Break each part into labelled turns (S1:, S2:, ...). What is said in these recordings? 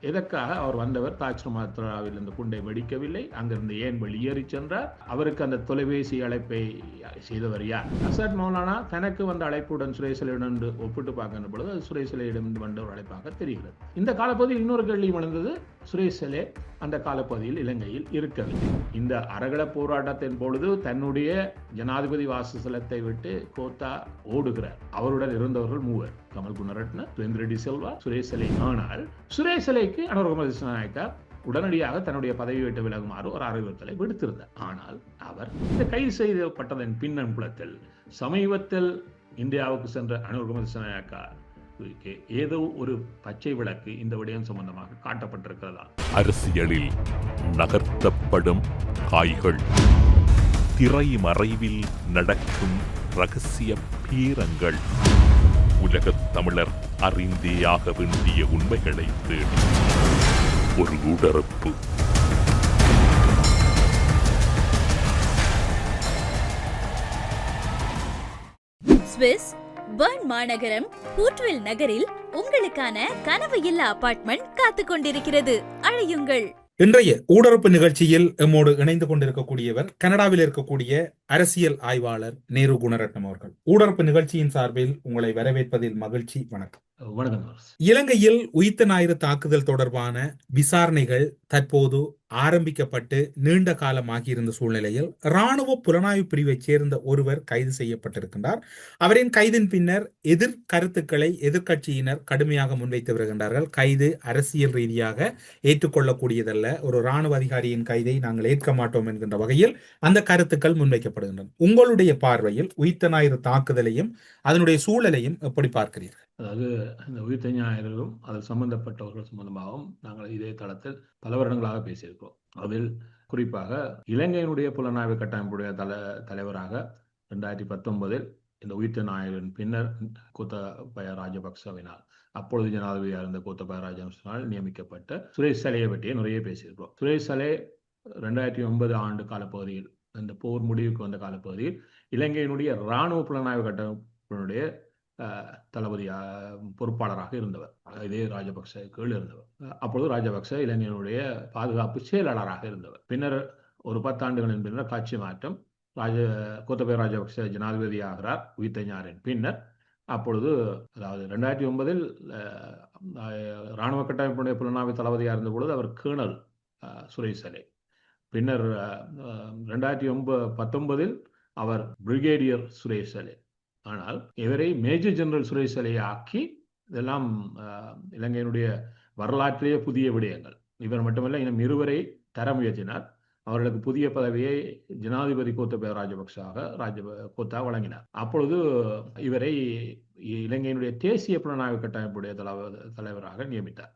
S1: எதற்காக அவர் வந்தவர் தாஜ் சுமத்ராவில் இந்த குண்டை வெடிக்கவில்லை, அங்கிருந்து ஏன் வெளியேறி சென்றார், அவருக்கு அந்த தொலைபேசி அழைப்பை செய்தவர் யார்? அசாத் மௌலானா தனக்கு வந்த அழைப்புடன் சுரேசலையுடன் ஒப்பிட்டு பார்க்கின்ற பொழுது அது சுரேசலையிடம் வந்த ஒரு அழைப்பாக தெரிகிறது. இந்த காலப்பகுதியில் இன்னொரு கேள்வி எழுந்தது, சுரேசலே அந்த காலப்பகுதியில் இலங்கையில் இருக்கவில்லை. இந்த அரகட போராட்டத்தின் பொழுது தன்னுடைய ஜனாதிபதி வாசஸ்தலத்தை விட்டு கோத்தா ஓடுகிறார். அவருடன் இருந்தவர்கள் மூவர், கமல் குணரட்ன, சுரேந்திர ரெட்டி சில்வா, சுரேசலை. ஆனால் சுரேசலைக்கு அனுரகுமார திசாநாயக்கா உடனடியாக தன்னுடைய பதவி விட்டு விலகுமாறு ஒரு அறிவுறுத்தலை விடுத்திருந்தார். ஆனால் அவர் இந்த கைது செய்யப்பட்டதன் பின்னம்புலத்தில் சமீபத்தில் இந்தியாவுக்கு சென்ற அனுரகுமார திசாநாயக்கா ஏதோ ஒரு பச்சை விளக்கு இந்த விடயம் சம்பந்தமாக காட்டப்பட்டிருக்கிறதா?
S2: அரசியலில் நகர்த்தப்படும் காய்கள், திரை மறைவில் நடக்கும் ரகசிய பீரங்கள், உலகத் தமிழர் அறிந்தேயாக வேண்டிய உண்மைகளை தேடி ஒரு உடறுப்பு.
S3: ஸ்விஸ் பெர்ன் மாநகரம் ஹூட்வில் நகரில் உங்களுக்கான கனவு இல்ல அபார்ட்மெண்ட் காத்துக் கொண்டிருக்கிறது. அழையுங்கள்.
S4: இன்றைய ஊடறுப்பு நிகழ்ச்சியில் எம்மோடு இணைந்து கொண்டிருக்கக்கூடியவர் கனடாவில் இருக்கக்கூடிய அரசியல் ஆய்வாளர் நேரு குணரட்னம் அவர்கள். ஊடறுப்பு நிகழ்ச்சியின் சார்பில் உங்களை வரவேற்பதில் மகிழ்ச்சி. வணக்கம். இலங்கையில் உயிர்த்த ஞாயிறு தாக்குதல் தொடர்பான விசாரணைகள் தற்போது ஆரம்பிக்கப்பட்டு நீண்ட காலமாகி இருந்த சூழ்நிலையில் இராணுவ புலனாய்வு பிரிவைச் சேர்ந்த ஒருவர் கைது செய்யப்பட்டிருக்கின்றார். அவரின் கைதின் பின்னர் எதிர் கருத்துக்களை எதிர்கட்சியினர் கடுமையாக முன்வைத்து வருகின்றார்கள். கைது அரசியல் ரீதியாக ஏற்றுக்கொள்ளக்கூடியதல்ல, ஒரு இராணுவ அதிகாரியின் கைதை நாங்கள் ஏற்க மாட்டோம் என்கின்ற வகையில் அந்த கருத்துக்கள் முன்வைக்கப்படுகின்றன. உங்களுடைய பார்வையில் உயிர்த்த ஞாயிறு தாக்குதலையும் அதனுடைய சூழலையும் எப்படி பார்க்கிறீர்கள்?
S1: அதாவது இந்த உயிர்த்த ஞாயிறும் அதில் சம்பந்தப்பட்டவர்கள் சம்பந்தமாகவும் நாங்கள் இதே தளத்தில் பல வருடங்களாக பேசியிருக்கிறோம். அதில் குறிப்பாக இலங்கையினுடைய புலனாய்வு கட்டமைப்புடைய தலைவராக 2019 இந்த உயிர்த்த ஞாயிறின் பின்னர் கோத்தபய ராஜபக்சவினால், அப்பொழுது ஜனாதிபதியாக இருந்த கோத்தபய ராஜபக்சவினால் நியமிக்கப்பட்ட சுரேஷ் சலையை பற்றியே நிறைய பேசியிருக்கிறோம். சுரேஷ் சலை 2009 ஆண்டு காலப்பகுதியில், இந்த போர் முடிவுக்கு வந்த காலப்பகுதியில் இலங்கையினுடைய இராணுவ புலனாய்வு கட்டமைப்பினுடைய தளபதி பொறுப்பாளராக இருந்தவர். இதே ராஜபக்ச கீழ் இருந்தவர். அப்பொழுது ராஜபக்ச இலங்கையினுடைய பாதுகாப்பு செயலாளராக இருந்தவர். பின்னர் ஒரு 10 ஆண்டுகளின் பின்னர் காட்சி மாற்றம், கோத்தபய ராஜபக்ச ஜனாதிபதி ஆகிறார் உயிர்த்த ஞாயிறின் பின்னர். அப்பொழுது அதாவது 2009 இராணுவ கட்டமைப்புடைய புலனாய்வு தளபதியாக இருந்த பொழுது அவர் கேர்னல் சுரேஷ் சலை. பின்னர் 2019 அவர் பிரிகேடியர் சுரேஷ் சலை. ஆனால் இவரை மேஜர் ஜெனரல் சுரேஷ் சலையை ஆக்கி, இதெல்லாம் இலங்கையினுடைய வரலாற்றிலேயே புதிய விடயங்கள். இவர் மட்டுமல்ல, இன்னும் இருவரை தர முயற்சினார். அவர்களுக்கு புதிய பதவியை ஜனாதிபதி கோத்தபய ராஜபக்ச கோத்தா வழங்கினார். அப்பொழுது இவரை இலங்கையினுடைய தேசிய புலனாய்வு கட்டமைப்புடைய தலைவராக நியமித்தார்.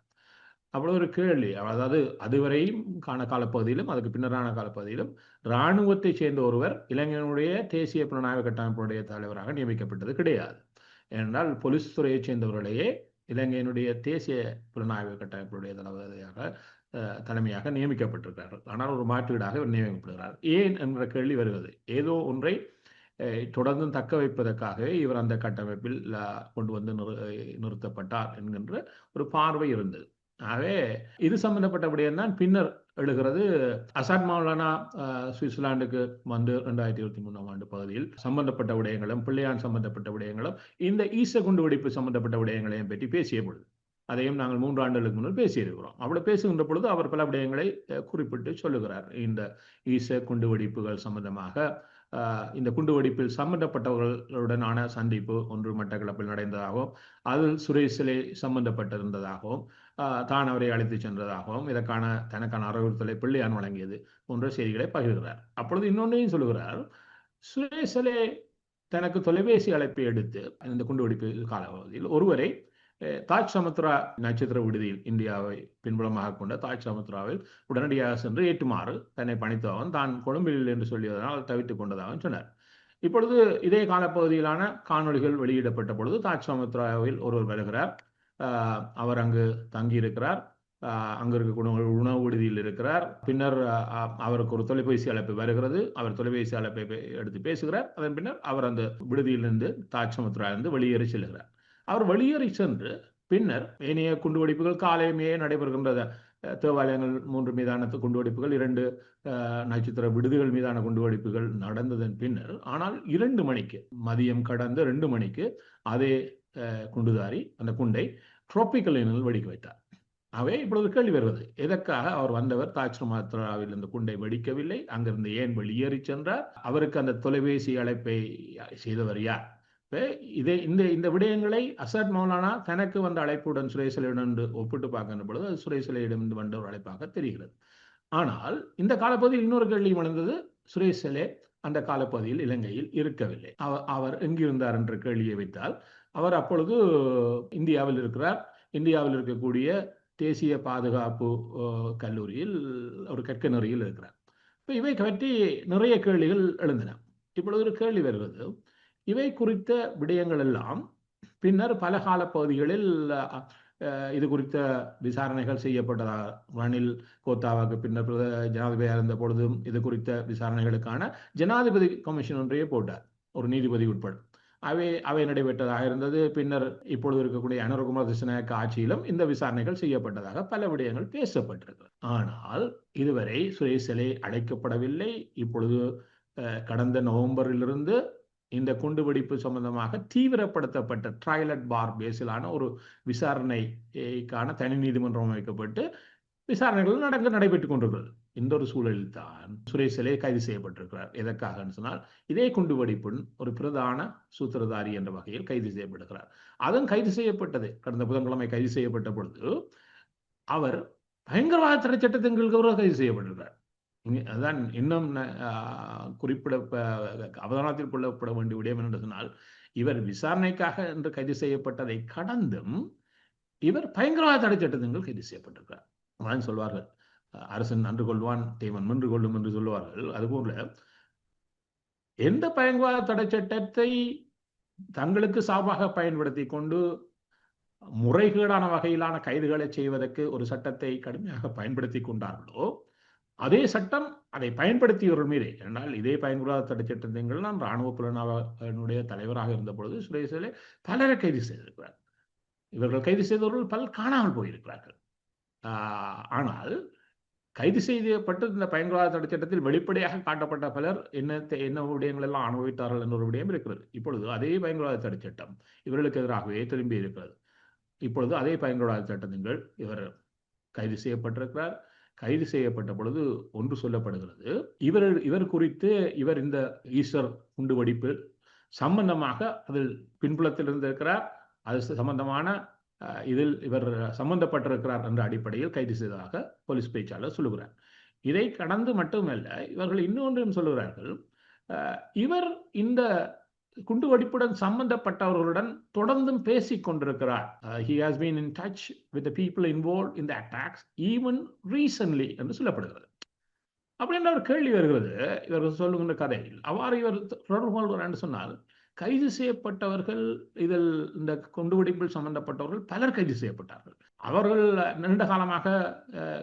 S1: அப்பொழுது ஒரு கேள்வி, அதாவது அதுவரையும் காலப்பகுதியிலும் அதுக்கு பின்னரான காலப்பகுதியிலும் இராணுவத்தை சேர்ந்த ஒருவர் இலங்கையினுடைய தேசிய புலனாய்வு கட்டமைப்புடைய தலைவராக நியமிக்கப்பட்டது கிடையாது. ஏனென்றால் போலீஸ் துறையைச் சேர்ந்தவர்களையே இலங்கையினுடைய தேசிய புலனாய்வு கட்டமைப்புடைய தலைமையாக நியமிக்கப்பட்டிருக்கிறார்கள். ஆனால் ஒரு மாற்றீடாக இவர் நியமிக்கப்படுகிறார். ஏன் என்ற கேள்வி வருகிறது. ஏதோ ஒன்றை தொடர்ந்து தக்க வைப்பதற்காகவே இவர் அந்த கட்டமைப்பில் கொண்டு வந்து நிறுத்தப்பட்டார் என்கின்ற ஒரு பார்வை இருந்தது. ஆகவே இது சம்பந்தப்பட்ட விடயம்தான் பின்னர் எழுகிறது. அசாத் மௌலானா சுவிட்சர்லாந்துக்கு வந்து 2023 ஆண்டு பகுதியில் சம்பந்தப்பட்ட விடயங்களும், பிள்ளையான் சம்பந்தப்பட்ட விடயங்களும், இந்த ஈச குண்டு வெடிப்பு சம்பந்தப்பட்ட விடயங்களையும் பற்றி பேசிய பொழுது, அதையும் நாங்கள் 3 ஆண்டுகளுக்கு முன்னர் பேசியிருக்கிறோம். அப்படி பேசுகின்ற பொழுது அவர் பல விடயங்களை குறிப்பிட்டு சொல்லுகிறார். இந்த ஈச குண்டு வெடிப்புகள் சம்பந்தமாக, இந்த குண்டுவெடிப்பில் சம்பந்தப்பட்டவர்களுடனான சந்திப்பு ஒன்று மட்டக்களப்பில் நடந்ததாகவும், அதில் சுரேஷ் சலை சம்பந்தப்பட்டிருந்ததாகவும், தான் அவரை அழைத்து சென்றதாகவும், இதற்கான தனக்கான அறிவுறுத்தலை பிள்ளையான் வழங்கியது போன்ற செய்திகளை பகிர்கிறார். அப்பொழுது இன்னொன்றையும் சொல்லுகிறார். சுரேஷ் சலை தனக்கு தொலைபேசி அழைப்பை எடுத்து இந்த குண்டுவெடிப்பு காலப்பகுதியில் ஒருவரை தாஜ் சமுத்ரா நட்சத்திர விடுதியில், இந்தியாவை பின்புலமாக கொண்ட தாஜ் சமுத்ராவில் உடனடியாக சென்று ஏற்றுமாறு தன்னை பணித்தவன் தான் கொழும்பில் என்று சொல்லியதனால் தவித்துக் கொண்டதாகவும் சொன்னார். இப்பொழுது இதே காலப்பகுதியிலான காணொலிகள் வெளியிடப்பட்ட பொழுது தாஜ் சமுத்ராவில் ஒருவர் வருகிறார். அவர் அங்கு தங்கியிருக்கிறார். அங்கு இருக்கக்கூடிய உணவு விடுதியில் இருக்கிறார். பின்னர் அவருக்கு ஒரு தொலைபேசி அழைப்பு வருகிறது. அவர் தொலைபேசி அழைப்பை எடுத்து பேசுகிறார். அதன் பின்னர் அவர் அந்த விடுதியிலிருந்து தாஜ் சமுத்ராவிலிருந்து வெளியேறி செல்கிறார். அவர் வெளியேறி சென்று பின்னர் ஏனைய குண்டுவெடிப்புகள் காலையுமே நடைபெறுகின்றது. தேவாலயங்கள் 3 மீதான குண்டுவெடிப்புகள், 2 நட்சத்திர விடுதிகள் மீதான குண்டுவெடிப்புகள் நடந்ததன் பின்னர், ஆனால் 2 மணிக்கு, மதியம் கடந்த 2 மணிக்கு அதே குண்டுதாரி அந்த குண்டை டிராபிக்கல் லைனில் வெடிக்க வைத்தார். அவை இப்பொழுது கேள்வி வருவது, எதற்காக அவர் வந்தவர் தாஜ் சுமாத்ராவில் இந்த குண்டை வெடிக்கவில்லை, அங்கிருந்து ஏன் வெளியேறி சென்றார், அவருக்கு அந்த தொலைபேசி அழைப்பை செய்தவர் யார்? இந்த விடயங்களை அசாத் மௌலானா தனக்கு வந்த அழைப்புடன் சுரேசலையுடன் ஒப்பிட்டு பார்க்கின்ற பொழுது அது சுரேசலையிடமிருந்து வந்த ஒரு அழைப்பாக தெரிகிறது. ஆனால் இந்த காலப்பகுதியில் இன்னொரு கேள்வி வந்தது, சுரேசலே அந்த காலப்பகுதியில் இலங்கையில் இருக்கவில்லை. அவர் எங்கிருந்தார் என்ற கேள்வியை வைத்தால், அவர் அப்பொழுது இந்தியாவில் இருக்கிறார். இந்தியாவில் இருக்கக்கூடிய தேசிய பாதுகாப்பு கல்லூரியில் ஒரு கற்க நெறியில் இருக்கிறார். இப்போ இவை பற்றி நிறைய கேள்விகள் எழுந்தன. இப்பொழுது ஒரு கேள்வி வருவது, இவை குறித்த விடயங்கள் எல்லாம் பின்னர் பல கால பகுதிகளில் இது குறித்த விசாரணைகள் செய்யப்பட்டதாக, ரணில் கோத்தாவாக்கு பின்னர் ஜனாதிபதியாக இருந்த பொழுதும் இது குறித்த விசாரணைகளுக்கான ஜனாதிபதி கமிஷன் ஒன்றையே போட்டார், ஒரு நீதிபதி உட்பட. அவை நடைபெற்றதாக இருந்தது. பின்னர் இப்பொழுது இருக்கக்கூடிய அனுரகுமார திசாநாயக்க ஆட்சியிலும் இந்த விசாரணைகள் செய்யப்பட்டதாக பல விடயங்கள் பேசப்பட்டிருக்கிறது. ஆனால் இதுவரை சுரேசலே அழைக்கப்படவில்லை. இப்பொழுது கடந்த நவம்பரிலிருந்து இந்த குண்டுவெடிப்பு சம்பந்தமாக தீவிரப்படுத்தப்பட்ட ட்ரையல் அட் பார் பேஸிலான ஒரு விசாரணைக்கான தனி நீதிமன்றம் அமைக்கப்பட்டு விசாரணைகள் நடைபெற்றுக் கொண்டிருக்கிறது. இந்த ஒரு சூழலில் தான் சுரேசலே கைது செய்யப்பட்டிருக்கிறார். எதற்காக சொன்னால், இதே குண்டுவெடிப்பின் ஒரு பிரதான சூத்திரதாரி என்ற வகையில் கைது செய்யப்படுகிறார். அதுவும் கைது செய்யப்பட்டது கடந்த புதன்கிழமை கைது செய்யப்பட்ட பொழுது அவர் பயங்கரவாத தடை சட்டத்தின் கீழ் கைது செய்யப்பட்டிருக்கிறார். அதுதான் இன்னும் குறிப்பிட அவதானத்தில் கொள்ளப்பட வேண்டிய விடயம் என்று சொன்னால், இவர் விசாரணைக்காக என்று கைது செய்யப்பட்டதை கடந்தும் இவர் பயங்கரவாத தடை சட்டத்தின் கீழ் கைது செய்யப்பட்டிருக்கிறார். அதான் சொல்வார்கள், அரசன் அன்று கொள்வான் தேவன் மென்று கொள்ளும் என்று சொல்லுவார்கள். அதுபோல எந்த பயங்கரவாத தடை சட்டத்தை தங்களுக்கு சார்பாக பயன்படுத்தி கொண்டு முறைகேடான வகையிலான கைதுகளை செய்வதற்கு ஒரு சட்டத்தை கடுமையாக பயன்படுத்தி கொண்டார்களோ, அதே சட்டம் அதை பயன்படுத்தியவர்கள் மீது, என்றால் இதே பயங்கரவாத தடை சட்டத்தின் நான் இராணுவ புலனாய்வுடைய தலைவராக இருந்த பொழுது சுரேசலே பலரை கைது செய்திருக்கிறார். இவர்கள் கைது செய்தவர்கள் பலர் காணாமல் போயிருக்கிறார்கள். ஆனால் கைது செய்யப்பட்டு இந்த பயங்கரவாத தடை சட்டத்தில் வெளிப்படையாக காட்டப்பட்ட பலர் என்ன விடயங்கள் எல்லாம் அனுபவித்தார்கள் என்ற ஒரு விடயம் இருக்கிறது. இப்பொழுது அதே பயங்கரவாத தடை சட்டம் இவர்களுக்கு எதிராகவே திரும்பி இருக்கிறது. இப்பொழுது அதே பயங்கரவாத சட்டத்தின் கீழ் இவர் கைது செய்யப்பட்டிருக்கிறார். கைது செய்யப்பட்ட பொழுது ஒன்று சொல்லப்படுகிறது, இவர் குறித்து இவர் இந்த ஈஸ்டர் குண்டுவெடிப்பு சம்பந்தமாக அதில் பின்புலத்தில் இருந்திருக்கிறார், அது சம்பந்தமான இதில் இவர் சம்பந்தப்பட்டிருக்கிறார் என்ற அடிப்படையில் கைது செய்ததாக போலீஸ் பேச்சாளர் சொல்லுகிறார். இதை கடந்து மட்டுமல்ல, இவர்கள் இன்னொன்றையும் சொல்லுகிறார்கள், இவர் இந்த குண்டுவெடிப்புடன் சம்பந்தப்பட்டவர்களுடன் தொடர்ந்தும் பேசிக் கொண்டிருக்கிறார். He has been in touch with the people involved in the attacks even recently என்று சொல்லப்படுகிறது. அப்படின்ற ஒரு கேள்வி வருகிறது இவர்கள் சொல்லுகின்ற கதையில். அவ்வாறு இவர் தொடர்பு கொள்கிறார் என்று சொன்னால், கைது செய்யப்பட்டவர்கள், இதில் இந்த குண்டுவெடிப்பில் சம்பந்தப்பட்டவர்கள் பலர் கைது செய்யப்பட்டார்கள். அவர்கள் நீண்ட காலமாக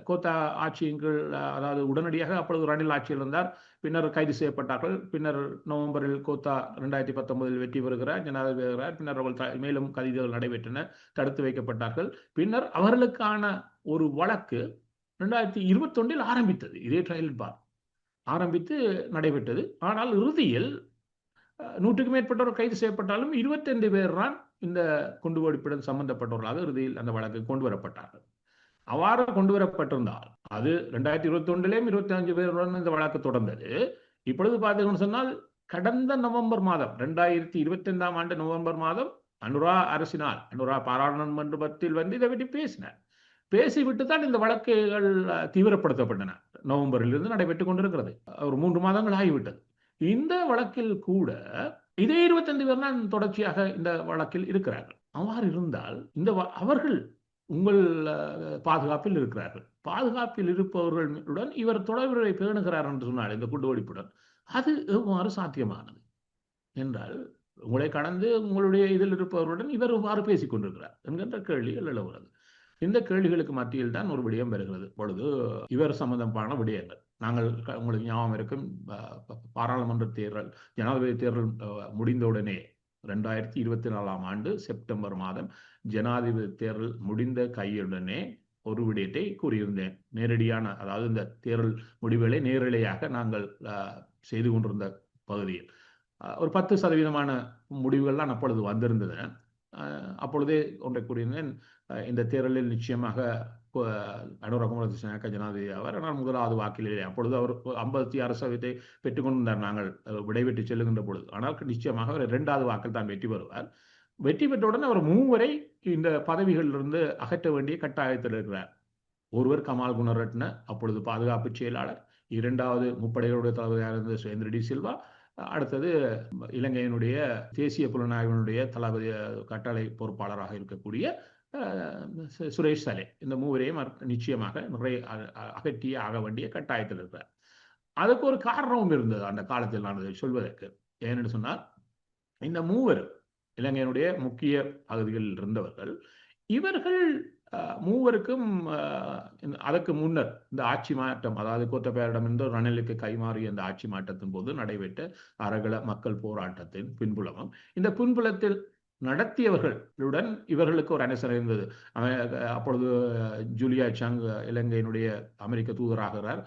S1: கோத்தா ஆட்சியின் கீழ், அதாவது உடனடியாக அப்பொழுது ரணில் ஆட்சியில் இருந்தார், பின்னர் கைது செய்யப்பட்டார்கள். பின்னர் நவம்பரில் கோத்தா 2019 வெற்றி பெறுகிறார், ஜனாதிபதி பெறுகிறார். பின்னர் அவர்கள் மேலும் கைதுகள் நடைபெற்றன, தடுத்து வைக்கப்பட்டார்கள். பின்னர் அவர்களுக்கான ஒரு வழக்கு 2021 ஆரம்பித்தது. இதே ட்ரையல் பார் ஆரம்பித்து நடைபெற்றது. ஆனால் இறுதியில் 100க்கும் மேற்பட்டவர் கைது செய்யப்பட்டாலும் 25 பேர் தான் இந்த குண்டுவெடிப்புடன் சம்பந்தப்பட்டவர்களாக இறுதியில் அந்த வழக்கு கொண்டு வரப்பட்டார்கள். அவ்வாறு கொண்டு வரப்பட்டிருந்தால் அது 2021 25 பேருடன் இந்த வழக்கு தொடர்ந்தது. இப்பொழுது பார்த்தீங்கன்னு சொன்னால், கடந்த நவம்பர் மாதம் 2025ஆம் ஆண்டு நவம்பர் மாதம் அனுரா அரசினால், அனுரா பாராளுமன்றத்தில் வந்து இதை பற்றி பேசினார். பேசிவிட்டு தான் இந்த வழக்குகள் தீவிரப்படுத்தப்பட்டன. நவம்பரிலிருந்து நடைபெற்றுக் கொண்டிருக்கிறது. ஒரு 3 மாதங்கள் ஆகிவிட்டது. இந்த வழக்கில் கூட இதே 25 பேர் தான் தொடர்ச்சியாக இந்த வழக்கில் இருக்கிறார்கள். அவ்வாறு இருந்தால் அவர்கள் உங்கள் பாதுகாப்பில் இருக்கிறார்கள். பாதுகாப்பில் இருப்பவர்களுடன் இவர் தொடர்புகளை பேணுகிறார் என்று சொன்னால், இந்த குண்டுவெடிப்புடன் அது எவ்வாறு சாத்தியமானது என்றால், உங்களை கடந்து உங்களுடைய இதில் இருப்பவருடன் இவர் எவ்வாறு பேசிக் கொண்டிருக்கிறார் என்கின்ற கேள்விகள் எழுகிறது. இந்த கேள்விகளுக்கு மத்தியில் தான் ஒரு விடயம் வருகிறது. பொழுது இவர் சம்பந்தமான விடயங்கள் நாங்கள் உங்களுக்கு ஞாபகம் இருக்கும், பாராளுமன்ற தேர்தல், ஜனாதிபதி தேர்தல் முடிந்தவுடனே 2024 செப்டம்பர் மாதம் ஜனாதிபதி தேர்தல் முடிந்த கையுடனே ஒரு விடயத்தை கூறியிருந்தேன். நேரடியான, அதாவது இந்த தேர்தல் முடிவுகளை நேரடியாக நாங்கள் செய்து கொண்டிருந்த பகுதியில் ஒரு 10% முடிவுகள்லாம் அப்பொழுது வந்திருந்தது. அப்பொழுதே ஒன்றை கூறியிருந்தேன், இந்த தேர்தலில் நிச்சயமாக அனுர குமாரதிசாநாயக்க ஜனாதிபதி ஆவார். ஆனால் முதலாவது வாக்கிலே அப்பொழுது அவர் 56% பெற்றுக்கொண்டிருந்தார் நாங்கள் விடைபெற்று செல்லுகின்ற பொழுது. ஆனால் நிச்சயமாக அவர் 2வது வாக்கில் தான் வெற்றி பெறுவார். வெற்றி பெற்றவுடன் அவர் 3 வரை இந்த பதவிகளிலிருந்து அகற்ற வேண்டிய கட்டாயத்தில் இருக்கிறார். ஒருவர் கமால் குணரட்ன, அப்பொழுது பாதுகாப்பு செயலாளர். 2வது முப்படைகளுடைய தளபதியாக இருந்த சுரேந்திர டி சில்வா. அடுத்தது இலங்கையினுடைய தேசிய புலனாய்வினுடைய தளபதி கட்டளை பொறுப்பாளராக இருக்கக்கூடிய சுரேஷ் சலே. இந்த 3வரையும் நிச்சயமாக அகற்றியே ஆக வேண்டிய கட்டாயத்தில் இருக்கிறார். அதுக்கு ஒரு காரணமும் இருந்தது அந்த காலத்தில் நான் அதை சொல்வதற்கு. ஏனென்று சொன்னால், இந்த 3 இலங்கையினுடைய முக்கிய பகுதிகளில் இருந்தவர்கள். இவர்கள் 3க்கும் அதற்கு முன்னர் இந்த ஆட்சி மாற்றம், அதாவது கோத்தபயாவிடமிருந்து ரணிலுக்கு கைமாறிய இந்த ஆட்சி மாற்றத்தின் போது நடைபெற்ற அரகல மக்கள் போராட்டத்தின் பின்புலமும், இந்த பின்புலத்தில் நடத்தியவர்களுடன் இவர்களுக்கு ஒரு அனுசரணை இருந்தது. அப்பொழுது ஜூலியா சங் இலங்கையினுடைய அமெரிக்க தூதராகிறார்.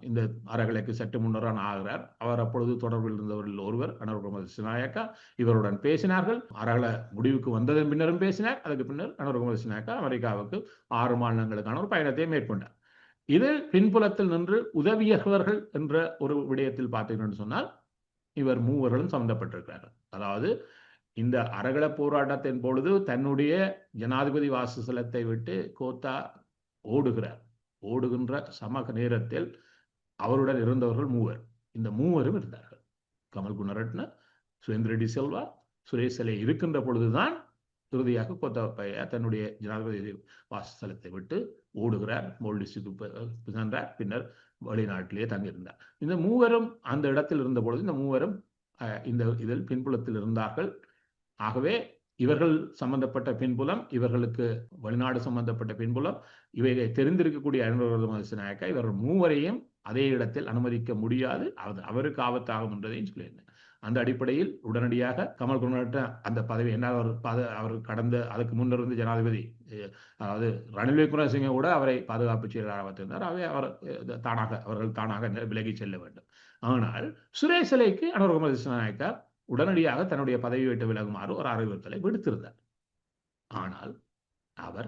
S1: இந்த அரகலைக்கு சற்று முன்னரான் ஆகிறார். அவர் அப்பொழுது தொடர்பில் இருந்தவர்கள் ஒருவர் அனுர குமாரதிசாநாயக்க. இவருடன் பேசினார்கள். அரகல முடிவுக்கு வந்ததன் பின்னரும் பேசினார். அதுக்கு பின்னர் அனுர குமாரதிசாநாயக்க அமெரிக்காவுக்கு 6 மாநிலங்களுக்கான ஒரு பயணத்தை மேற்கொண்டார். இது பின்புலத்தில் நின்று உதவியவர்கள் என்ற ஒரு விடயத்தில் பார்த்தீங்கன்னு சொன்னால், இவர் 3வர்களும் சம்பந்தப்பட்டிருக்கிறார்கள். அதாவது இந்த அரகல போராட்டத்தின் பொழுது தன்னுடைய ஜனாதிபதி வாசஸ்தலத்தை விட்டு கோத்தா ஓடுகின்ற சமக நேரத்தில் அவருடன் இருந்தவர்கள் 3. இந்த 3வரும் இருந்தார்கள். கமல் குணரட்ன, சுரேந்திர டி சில்வா, சுரேஷ் சலே இருக்கின்ற பொழுதுதான் இறுதியாக கோத்தபயா தன்னுடைய ஜனாதிபதி வாசஸ்தலத்தை விட்டு ஓடுகிறார். மோல்டிஸுக்கு சென்றார். பின்னர் வெளிநாட்டிலேயே தங்கியிருந்தார். இந்த 3வரும் அந்த இடத்தில் இருந்த பொழுது இந்த 3வரும் இந்த இதில் பின்புலத்தில் இருந்தார்கள். ஆகவே இவர்கள் சம்பந்தப்பட்ட பின்புலம், இவர்களுக்கு வெளிநாடு சம்பந்தப்பட்ட பின்புலம், இவைகளை தெரிந்திருக்கக்கூடிய அனுர குமாரதிசாநாயக்க இவர்கள் 3வரையும் அதே இடத்தில் அனுமதிக்க முடியாது, அவருக்கு ஆபத்தாகும் என்றதையும் சொல்லியிருந்தேன். அந்த அடிப்படையில் உடனடியாக கமல் குணரட்ன அந்த பதவி என்ன அவர் கடந்த அதுக்கு முன்னர் இருந்து ஜனாதிபதி, அதாவது ரணில் விக்ரமசிங்கே கூட அவரை பாதுகாப்பு செயலாளராக வைத்திருந்தார். அவர்கள் தானாக விலகி செல்ல வேண்டும். ஆனால் சுரேஷ் சலேக்கு அனுர குமாரதிசாநாயக்க உடனடியாக தன்னுடைய பதவி விட்டு விலகுமாறு ஒரு அறிவுறுத்தலை விடுத்திருந்தார். ஆனால் அவர்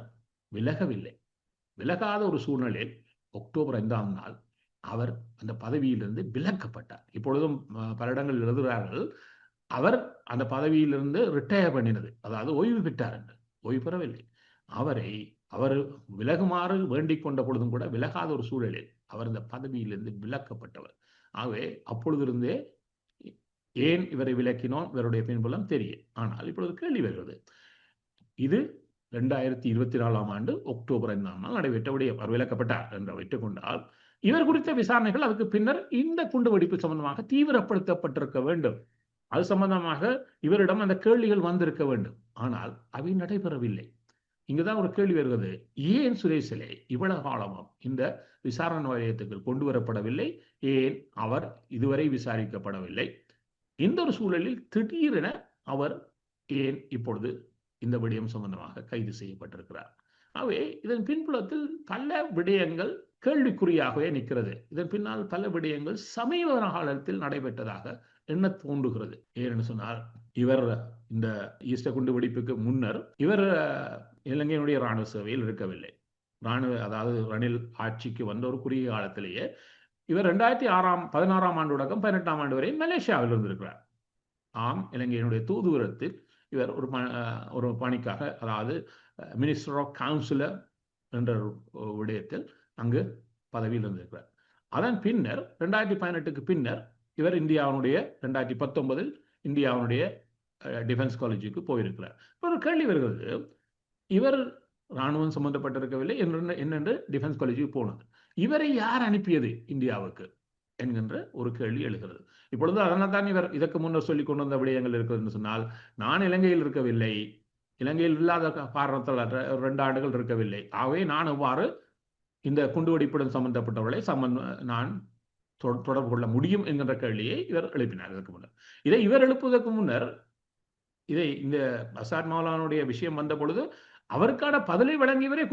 S1: விலகவில்லை. விலகாத ஒரு சூழ்நிலையில் அக்டோபர் 5ஆம் நாள் அவர் அந்த பதவியிலிருந்து விலக்கப்பட்டார். இப்பொழுதும் பல இடங்கள் எழுதுகிறார்கள், அவர் அந்த பதவியிலிருந்து ரிட்டையர் பண்ணினது, அதாவது ஓய்வு பெற்றார் என்று. ஓய்வு பெறவில்லை. அவர் விலகுமாறு வேண்டிக் கொண்ட பொழுதும் கூட விலகாத ஒரு சூழலில் அவர் இந்த பதவியிலிருந்து விலக்கப்பட்டவர். ஆகவே அப்பொழுதிருந்தே ஏன் இவரை விலக்கினோம், இவருடைய பின்புலம் தெரியும். ஆனால் இப்பொழுது கேள்வி வருகிறது, இது 2024 அக்டோபர் 5ஆம் நாள் நடைபெற்ற விடயம். அவர் விலக்கப்பட்டார் என்று வைத்துக் கொண்டால், இவர் குறித்த விசாரணைகள் அதுக்கு பின்னர் இந்த குண்டுவெடிப்பு சம்பந்தமாக தீவிரப்படுத்தப்பட்டிருக்க வேண்டும். அது சம்பந்தமாக இவரிடம் அந்த கேள்விகள் வந்திருக்க வேண்டும். ஆனால் அவை நடைபெறவில்லை. இங்குதான் ஒரு கேள்வி வருகிறது, ஏன் சுரேஷ் சலே இவ்வளவு காலமும் இந்த விசாரணை வாரியத்துக்கு கொண்டு வரப்படவில்லை? ஏன் அவர் இதுவரை விசாரிக்கப்படவில்லை? இந்த ஒரு சூழலில் திடீரென அவர் ஏன் இப்பொழுது இந்த விடயம் சம்பந்தமாக கைது செய்யப்பட்டிருக்கிறார்? ஆகவே இதன் பின்புலத்தில் பல விடயங்கள் கேள்விக்குறியாகவே நிற்கிறது. இதன் பின்னால் பல விடயங்கள் சமீப காலத்தில் நடைபெற்றதாக என்ன தோன்றுகிறது. ஏன்னு சொன்னால், இவர் இந்த ஈஸ்டர் குண்டு வெடிப்புக்கு முன்னர் இவர் இலங்கையினுடைய இராணுவ சேவையில் இருக்கவில்லை. அதாவது ரணில் ஆட்சிக்கு வந்த ஒரு குறுகிய காலத்திலேயே இவர் 2016ஆம் ஆண்டு தொடக்கம் 18ஆம் ஆண்டு வரை மலேசியாவில் இருந்திருக்கிறார். இலங்கையினுடைய தூதுவரத்தில் இவர் ஒரு பணிக்காக, அதாவது மினிஸ்டர் ஆஃப் கவுன்சிலர் என்ற விடயத்தில் அங்கு பதவியில் இருந்திருக்கிறார். அதன் பின்னர் 2018க்கு பின்னர் இவர் 2019 இந்தியாவுடைய டிஃபென்ஸ் காலேஜுக்கு போயிருக்கிறார். ஒரு கேள்வி வருகிறது, இவர் இராணுவம் சம்பந்தப்பட்டிருக்கவில்லை என்னென்று டிஃபென்ஸ் காலேஜுக்கு போனது, இவரை யார் அனுப்பியது இந்தியாவுக்கு என்கின்ற ஒரு கேள்வி எழுகிறது. இப்பொழுது அதனால் தான் இவர் இதற்கு முன்னர் சொல்லிக் கொண்டு வந்த விடயங்கள் இருக்கிறது சொன்னால், நான் இலங்கையில் இருக்கவில்லை, இலங்கையில் இல்லாத காரணத்தால் 2 ஆண்டுகள் இருக்கவில்லை, ஆகவே நான் எவ்வாறு இந்த குண்டுவெடிப்புடன் சம்பந்தப்பட்டவர்களை நான் தொடர்பு கொள்ள முடியும் என்கின்ற கேள்வியை இவர் எழுப்பினார். இதற்கு முன்னர் இவர் எழுப்புவதற்கு முன்னர் இந்த அசாத் மௌலானுடைய விஷயம் வந்த பொழுது அவருக்கான பதிலை வழங்கியவரே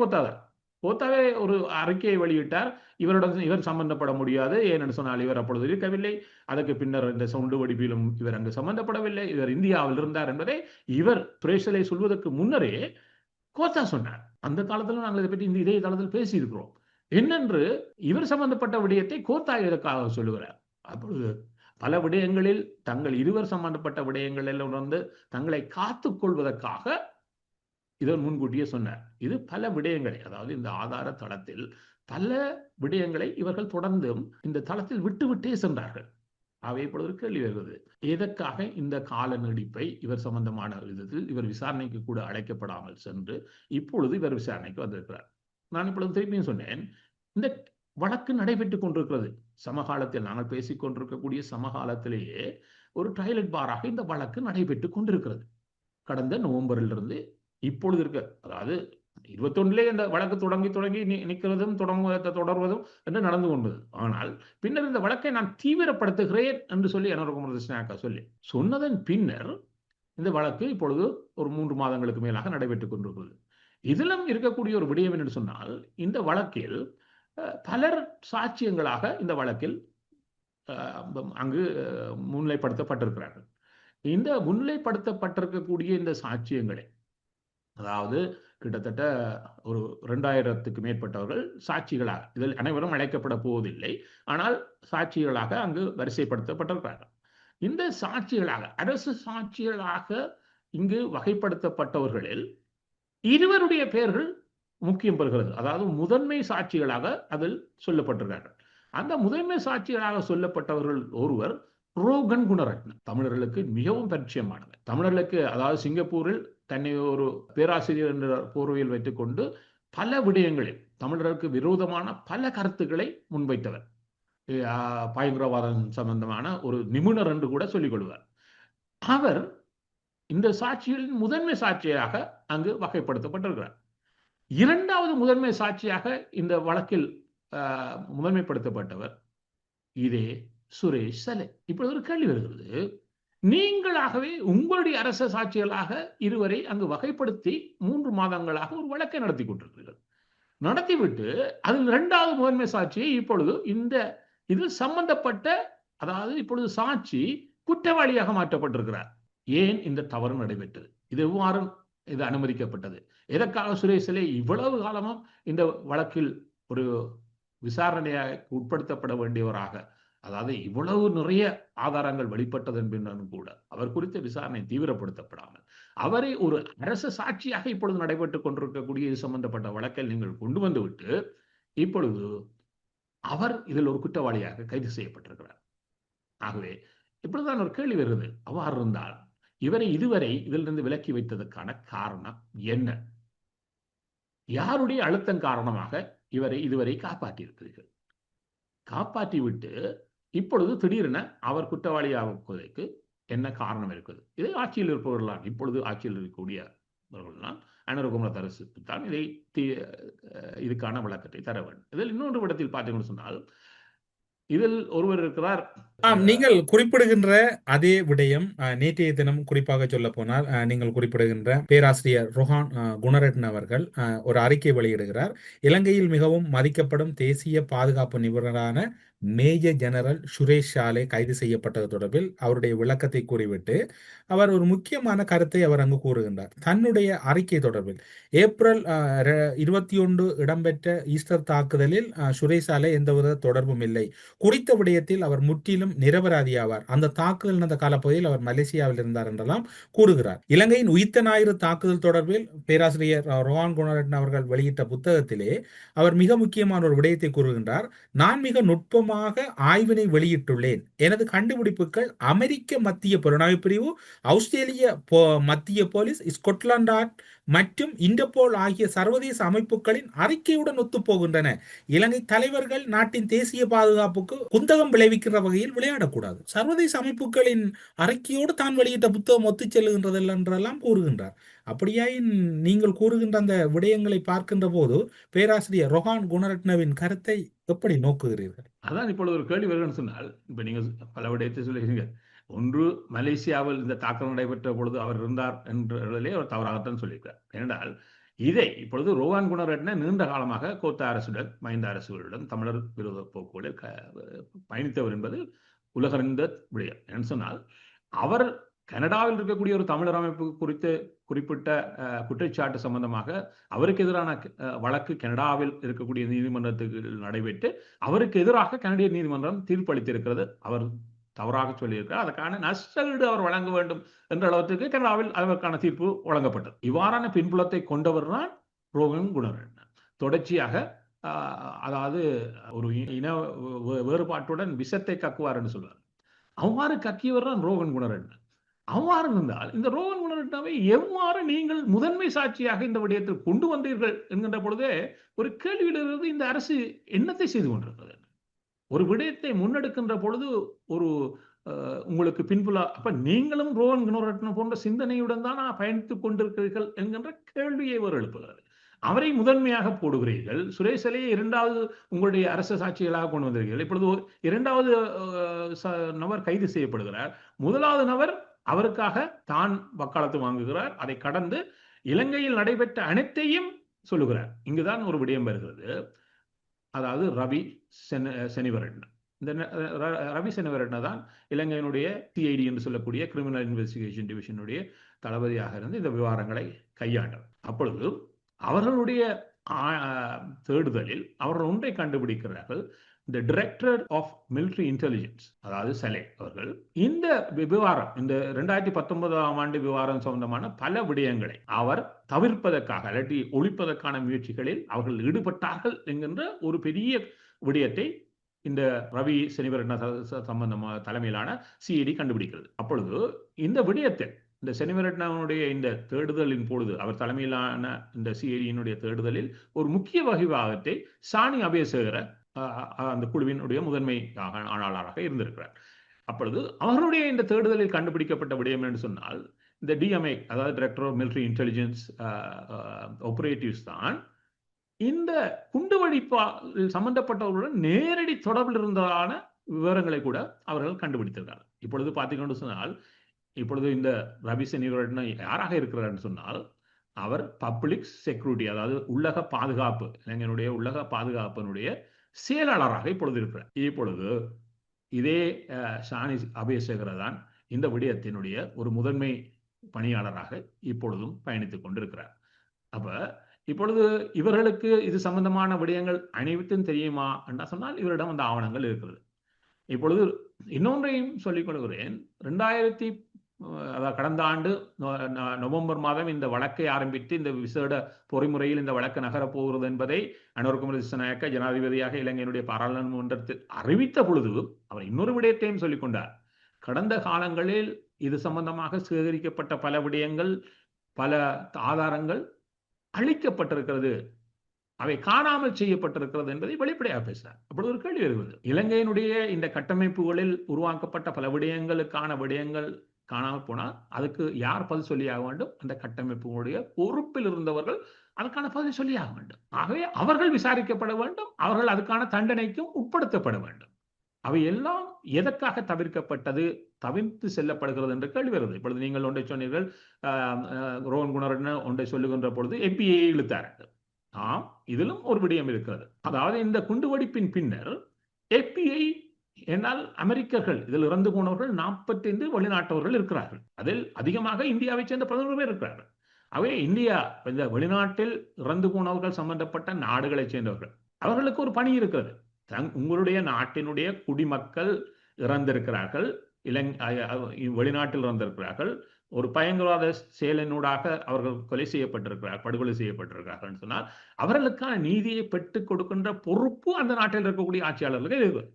S1: கோத்தாவே ஒரு அறிக்கையை வெளியிட்டார். இவர் சம்பந்தப்பட முடியாது, ஏனென்று சொன்னால் இவர் அப்பொழுது இருக்கவில்லை, அதற்கு பின்னர் இந்த சவுண்டு வெடிப்பிலும் இவர் அங்கு சம்பந்தப்படவில்லை, இவர் இந்தியாவில் இருந்தார் என்பதை இவர் பிரேசலை சொல்வதற்கு முன்னரே கோத்தா சொன்னார். அந்த காலத்தில் நாங்கள் இதை பற்றி இதே தளத்தில் பேசியிருக்கிறோம். என்னென்று இவர் சம்பந்தப்பட்ட விடயத்தை கோத்தா இதற்காக சொல்லுகிறார். அப்பொழுது பல விடயங்களில் தங்கள் இருவர் சம்பந்தப்பட்ட விடயங்களில் உணர்ந்து தங்களை காத்துக் கொள்வதற்காக இவர் முன்கூட்டியே சொன்னார். இது பல விடயங்களை, அதாவது இந்த ஆதார தளத்தில் பல விடயங்களை இவர்கள் தொடர்ந்தும் இந்த தளத்தில் விட்டுவிட்டே சென்றார்கள். அவை இப்பொழுது கேள்வி வருகிறது, எதற்காக இந்த கால நீடிப்பை இவர் சம்பந்தமான விதத்தில் இவர் விசாரணைக்கு கூட அழைக்கப்படாமல் சென்று இப்பொழுது இவர் விசாரணைக்கு வந்திருக்கிறார். நான் இப்பொழுது திருப்பியும் சொன்னேன், இந்த வழக்கு நடைபெற்றுக் கொண்டிருக்கிறது. சமகாலத்தில் நாங்கள் பேசிக் கொண்டிருக்கக்கூடிய சமகாலத்திலேயே ஒரு டாய்லெட் பாராக இந்த வழக்கு நடைபெற்றுக் கொண்டிருக்கிறது. கடந்த நவம்பரிலிருந்து இப்பொழுது இருக்க, அதாவது 21 இந்த வழக்கு தொடங்கி நிற்கிறதும் தொடர்வதும் என்று நடந்து கொண்டது. ஆனால் பின்னர் இந்த வழக்கை நான் தீவிரப்படுத்துகிறேன் என்று சொல்லி சொல்லி சொன்னதன் பின்னர் இந்த வழக்கு இப்பொழுது ஒரு 3 மாதங்களுக்கு மேலாக நடைபெற்றுக் கொண்டிருக்கிறது. இதிலும் இருக்கக்கூடிய ஒரு விடயம் என்று சொன்னால், இந்த வழக்கில் பலர் சாட்சியங்களாக இந்த வழக்கில் அங்கு முன்னிலைப்படுத்தப்பட்டிருக்கிறார்கள். இந்த முன்னிலைப்படுத்தப்பட்டிருக்கக்கூடிய இந்த சாட்சியங்களை, அதாவது கிட்டத்தட்ட ஒரு 2000க்கு மேற்பட்டவர்கள் சாட்சிகளாக, இதில் அனைவரும் அழைக்கப்பட போவதில்லை, ஆனால் சாட்சிகளாக அங்கு வரிசைப்படுத்தப்பட்டிருக்கிறார்கள். இந்த சாட்சிகளாக, அரசு சாட்சிகளாக இங்கு வகைப்படுத்தப்பட்டவர்களில் இருவருடைய பெயர்கள் முக்கியம் பெறுகிறது. அதாவது முதன்மை சாட்சிகளாக அதில் சொல்லப்பட்டிருக்கிறார்கள். அந்த முதன்மை சாட்சிகளாக சொல்லப்பட்டவர்கள் ஒருவர் ரோகன் குணரட்ன, தமிழர்களுக்கு மிகவும் பரிச்சயமானவர். தமிழர்களுக்கு, அதாவது சிங்கப்பூரில் தன்னை ஒரு பேராசிரியர் என்ற போர்வையில் வைத்துக் கொண்டு பல விடயங்களில் தமிழர்களுக்கு விரோதமான பல கருத்துக்களை முன்வைத்தவர். பயங்கரவாதம் சம்பந்தமான ஒரு நிபுணர் என்று கூட சொல்லிக் கொள்வார். அவர் இந்த சாட்சிகளின் முதன்மை சாட்சியாக அங்கு வகைப்படுத்தப்பட்டிருக்கிறார். இரண்டாவது முதன்மை சாட்சியாக இந்த வழக்கில் முதன்மைப்படுத்தப்பட்டவர் இதே சுரேஷ் சலே. இப்பொழுது ஒரு கேள்வி வருகிறது, நீங்களாகவே உங்களுடைய அரச சாட்சிகளாக இருவரை அங்கு வகைப்படுத்தி 3 மாதங்களாக ஒரு வழக்கை நடத்தி கொண்டிருக்கிறீர்கள். நடத்திவிட்டு அதில் 2வது முதன்மை சாட்சியை இப்பொழுது இதில் சம்பந்தப்பட்ட, அதாவது இப்பொழுது சாட்சி குற்றவாளியாக மாற்றப்பட்டிருக்கிறார். ஏன் இந்த தவறு நடைபெற்றது? இது எவ்வாறு இது அனுமதிக்கப்பட்டது? எதற்காக சுரேஷ் சலே இவ்வளவு காலமும் இந்த வழக்கில் ஒரு விசாரணையாக உட்படுத்தப்பட வேண்டியவராக, அதாவது இவ்வளவு நிறைய ஆதாரங்கள் வெளிப்பட்டது என்பதும் கூட அவர் குறித்த விசாரணை தீவிரப்படுத்தப்படாமல் அவரை ஒரு அரசு சாட்சியாக இப்பொழுது நடைபெற்றுக் கொண்டிருக்கக்கூடிய இது சம்பந்தப்பட்ட வழக்கில் நீங்கள் கொண்டு வந்துவிட்டு இப்பொழுது அவர் இதில் ஒரு குற்றவாளியாக கைது செய்யப்பட்டிருக்கிறார். ஆகவே இப்பொழுதுதான் ஒரு கேள்வி வருகிறது, அவ்வாறு இருந்தால் இவரை இதுவரை இதிலிருந்து விலக்கி வைத்ததற்கான காரணம் என்ன? யாருடைய அழுத்தம் காரணமாக இவரை இதுவரை காப்பாற்றியிருக்கிறீர்கள்? காப்பாற்றிவிட்டு இப்பொழுது திடீரென அவர் குற்றவாளியாகுவதற்கு என்ன காரணம் இருக்குது? இதை ஆட்சியில் இருப்பவர்களால், இப்பொழுது ஆட்சியில் இருக்கக்கூடியவர்கள்தான் அனுரகுமாரதரசு தான் இதுக்கான விளக்கத்தை தர வேண்டும். இதில் இன்னொரு விடத்தில் பார்த்தீங்கன்னு சொன்னால், இதில் ஒருவர் இருக்கிறார்.
S4: நீங்கள் குறிப்பிடுகின்ற அதே விடயம் நேற்றைய தினம் குறிப்பாக சொல்ல போனால் நீங்கள் குறிப்பிடுகின்ற பேராசிரியர் ரோஹான் குணரட்ன அவர்கள் ஒரு அறிக்கை வெளியிடுகிறார். இலங்கையில் மிகவும் மதிக்கப்படும் தேசிய பாதுகாப்பு நிபுணரான மேஜர் ஜெனரல் சுரேஷ் சாலே கைது செய்யப்பட்டது தொடர்பில் அவருடைய விளக்கத்தை கூறிவிட்டு அவர் ஒரு முக்கியமான கருத்தை அவர் அங்கு கூறுகின்றார். தன்னுடைய அறிக்கை தொடர்பில் ஏப்ரல் 21 இடம்பெற்ற ஈஸ்டர் தாக்குதலில் சுரேஷ் சாலே எந்தவித தொடர்பும் இல்லை. குறித்த விடயத்தில் அவர் முற்றிலும் நிரபராதியாவார். அந்த தாக்குதல் நடந்த காலப்பகுதியில் அவர் மலேசியாவில் இருந்தார் என்றெல்லாம் கூறுகிறார். இலங்கையின் உயிர்த்த ஞாயிறு தாக்குதல் தொடர்பில் பேராசிரியர் ரோஹான் குணரட்ன அவர்கள் வெளியிட்ட புத்தகத்திலே அவர் மிக முக்கியமான ஒரு விடயத்தை கூறுகின்றார். நான் மிக நுட்பமாக ஆய்வினை வெளியிட்டுள்ளேன். எனது கண்டுபிடிப்புகள் அமெரிக்க மத்திய புலனாய்வு பிரிவு, ஆஸ்திரேலிய மத்திய போலீஸ், ஸ்கொட்லாந்து மற்றும் இன்டர்போல் ஆகிய சர்வதேச அமைப்புகளின் அறிக்கையுடன் ஒத்துப்போகின்றன. இலங்கை தலைவர்கள் நாட்டின் தேசிய பாதுகாப்புக்கு குந்தகம் விளைவிக்கிற வகையில் விளையாடக்கூடாது. சர்வதேச அமைப்புகளின் அறிக்கையோடு தான் வெளியிட்ட புத்தகம் ஒத்துச் செல்லுகின்றது என்றெல்லாம் கூறுகின்றார். அப்படியாயின் நீங்கள் கூறுகின்ற அந்த விடயங்களை பார்க்கின்ற போது பேராசிரியர் ரொஹான் குணரட்னவின் கருத்தை எப்படி நோக்குகிறீர்கள்?
S1: அதான் இப்பொழுது ஒரு கேள்வி வருகிறேன்னு சொன்னால், இப்ப நீங்க பல விடயத்தை சொல்லுகிறீங்க. ஒன்று, மலேசியாவில் இந்த தாக்குதல் நடைபெற்ற பொழுது அவர் இருந்தார் என்றதிலே அவர் தவறாகத்தான் சொல்லியிருக்கிறார். ஏனென்றால் இதை இப்பொழுது ரோவான் குணரட்ன நீண்ட காலமாக கோத்தா அரசுடன் மஹிந்த அரசுகளுடன் தமிழர் விரோத போக்குகளில் பயணித்தவர் என்பது உலகறிந்த விடயம். என்று சொன்னால், அவர் கனடாவில் இருக்கக்கூடிய ஒரு தமிழர் அமைப்பு குறித்து குறிப்பிட்ட குற்றச்சாட்டு சம்பந்தமாக அவருக்கு எதிரான வழக்கு கனடாவில் இருக்கக்கூடிய நீதிமன்றத்துக்கு நடைபெற்று அவருக்கு எதிராக கனடிய நீதிமன்றம் தீர்ப்பளித்திருக்கிறது. அவர் தவறாக சொல்லியிருக்கிறார். அதற்கான நஷ்டஈடு அவர் வழங்க வேண்டும் என்ற அளவுக்கு கனடாவில் அதற்கான தீர்ப்பு வழங்கப்பட்டது. இவ்வாறான பின்புலத்தை கொண்டவர் தான் ரோஹன் குணரட்ன. தொடர்ச்சியாக அதாவது ஒரு இன வேறுபாட்டுடன் விஷத்தை கக்குவார் என்று சொல்வார். அவ்வாறு கக்கியவர் தான் ரோஹன் குணரட்ன. அவ்வாறு இருந்தால் இந்த ரோஹன் குணரட்னவை எவ்வாறு நீங்கள் முதன்மை சாட்சியாக இந்த விடயத்தில் கொண்டு வந்தீர்கள் என்கின்ற பொழுதே ஒரு கேள்வியிலிருந்து இந்த அரசு என்னத்தை செய்து கொண்டிருக்கிறது. ஒரு விடயத்தை முன்னெடுக்கின்ற பொழுது ஒரு உங்களுக்கு பின்புல அப்ப நீங்களும் ரோஹன் குணரட்ன போன்ற சிந்தனையுடன் தான் பயணித்துக் கொண்டிருக்கிறீர்கள் என்கின்ற கேள்வியை அவர் எழுப்புகிறது. அவரை முதன்மையாக போடுகிறீர்கள். சுரேஷ் அலையை இரண்டாவது உங்களுடைய அரசு சாட்சிகளாக கொண்டு வந்திருக்கிறீர்கள். இப்பொழுது இரண்டாவது நபர் கைது செய்யப்படுகிறார். முதலாவது நபர் அவருக்காக தான் வக்காலத்து வாங்குகிறார். அதை கடந்து இலங்கையில் நடைபெற்ற அனைத்தையும் சொல்லுகிறார். இங்குதான் ஒரு விடயம் வருகிறது. அதாவது ரவி செனிவரட்ன. இந்த ரவி செனிவரட்ன தான் இலங்கையினுடைய சிஐடி என்று சொல்லக்கூடிய கிரிமினல் இன்வெஸ்டிகேஷன் டிவிஷனுடைய தளபதியாக இருந்து இந்த விவகாரங்களை கையாண்டார். அப்பொழுது அவர்களுடைய தேடுதலில் அவர்கள் ஒன்றை கண்டுபிடிக்கிறார்கள். இந்த டைரக்டர் ஆஃப் மிலிட்டரி இன்டெலிஜென்ஸ், அதாவது சலே அவர்கள் இந்த விவகாரம், இந்த 2019ஆம் ஆண்டு விவகாரம் சம்பந்தமான பல விடயங்களை அவர் தவிர்ப்பதற்காக அல்லது ஒழிப்பதற்கான முயற்சிகளில் அவர்கள் ஈடுபட்டார்கள் என்கின்ற ஒரு பெரிய விடயத்தை இந்த ரவி செனிவரட்ன சம்பந்தமான தலைமையிலான சிஐடி கண்டுபிடிக்கிறது. அப்பொழுது இந்த விடயத்தில் இந்த செனிவரட்னனுடைய இந்த தேடுதலின் பொழுது அவர் தலைமையிலான இந்த சிஐடியினுடைய தேடுதலில் ஒரு முக்கிய வகிபாகத்தை சாணி அபேசகர அந்த குழுவினுடைய முதன்மை ஆளாளராக இருந்திருக்கிறார். அப்பொழுது அவர்களுடைய இந்த தேடுதலில் கண்டுபிடிக்கப்பட்ட விடயம் என்று சொன்னால், இந்த டிஎம்ஐ, அதாவது டைரக்டர் ஆஃப் மிலிட்டரி இன்டெலிஜென்ஸ் ஆபரேட்டிவ்ஸ் தான் இந்த குண்டுவெடிப்பில் சம்பந்தப்பட்டவர்களுடன் நேரடி தொடர்பில் இருந்ததான விவரங்களை கூட அவர்கள் கண்டுபிடித்திருக்கிறார். இப்பொழுது பார்த்தீங்கன்னு சொன்னால், இப்பொழுது இந்த ரவி செனிவரட்ன யாராக இருக்கிறார் சொன்னால், அவர் பப்ளிக் செக்யூரிட்டி, அதாவது உள்ளக பாதுகாப்பு, இலங்கையினுடைய உள்ளக பாதுகாப்பினுடைய செயலாளராக இப்பொழுது இருக்கிறார். இப்பொழுது இதே சாணி அபேசகர தான் இந்த விடயத்தினுடைய ஒரு முதன்மை பணியாளராக இப்பொழுதும் பயணித்துக் கொண்டிருக்கிறார். அப்ப இப்பொழுது இவர்களுக்கு இது சம்பந்தமான விடயங்கள் அனைத்தும் தெரியுமா என்று சொன்னால், இவரிடம் அந்த ஆவணங்கள் இருக்கிறது. இப்பொழுது இன்னொன்றையும் சொல்லிக் கொள்கிறேன். கடந்த ஆண்டு நவம்பர் மாதம் இந்த வழக்கை ஆரம்பித்து இந்த விசேட பொறிமுறையில் இந்த வழக்கு நகரப் போகிறது என்பதை அனுர குமார திசாநாயக்க ஜனாதிபதியாக இலங்கையினுடைய பாராளுமன்றத்தில் அறிவித்த பொழுது அவர் இன்னொரு விடயத்தையும் சொல்லிக் கொண்டார். கடந்த காலங்களில் இது சம்பந்தமாக சேகரிக்கப்பட்ட பல விடயங்கள், பல ஆதாரங்கள் அழிக்கப்பட்டிருக்கிறது, அவை காணாமல் செய்யப்பட்டிருக்கிறது என்பதை வெளிப்படையாக பேசினார். அப்பொழுது ஒரு கேள்வி வருகிறது. இலங்கையினுடைய இந்த கட்டமைப்புகளில் உருவாக்கப்பட்ட பல விடயங்கள் காணாமல் போனால் அதுக்கு யார் பதில் சொல்லியாக வேண்டும்? அந்த கட்டமைப்புடைய பொறுப்பில் இருந்தவர்கள் அதுக்கான பதில் சொல்லியாக வேண்டும். ஆகவே அவர்கள் விசாரிக்கப்பட வேண்டும், அவர்கள் அதுக்கான தண்டனைக்கும் உட்படுத்தப்பட வேண்டும். அவை எல்லாம் எதற்காக தவிர்க்கப்பட்டது, தவிர்த்து செல்லப்படுகிறது என்ற கேள்வி வருது. இப்பொழுது நீங்கள் ஒன்றை சொன்னீர்கள், ரோஹன் குணரட்ன ஒன்றை சொல்லுகின்ற பொழுது FBI இழுத்தார்கள். ஆம், இதிலும் ஒரு விடயம் இருக்கிறது. அதாவது இந்த குண்டுவெடிப்பின் பின்னர் FBI என்னால் அமெரிக்கர்கள், இதில் இறந்து போனவர்கள் 45 வெளிநாட்டவர்கள் இருக்கிறார்கள். அதில் அதிகமாக இந்தியாவை சேர்ந்த 11 பேர் இருக்கிறார்கள். அவை இந்தியா இந்த வெளிநாட்டில் இறந்து போனவர்கள் சம்பந்தப்பட்ட நாடுகளை சேர்ந்தவர்கள், அவர்களுக்கு ஒரு பணி இருக்கிறது. உங்களுடைய நாட்டினுடைய குடிமக்கள் இறந்திருக்கிறார்கள், வெளிநாட்டில் இறந்திருக்கிறார்கள், ஒரு பயங்கரவாத செயலினூடாக அவர்கள் கொலை செய்யப்பட்டிருக்கிறார்கள், படுகொலை செய்யப்பட்டிருக்கிறார்கள் சொன்னால் அவர்களுக்கான நீதியை பெற்றுக் கொடுக்கின்ற பொறுப்பு அந்த நாட்டில் இருக்கக்கூடிய ஆட்சியாளர்களுக்கு இருக்கிறது.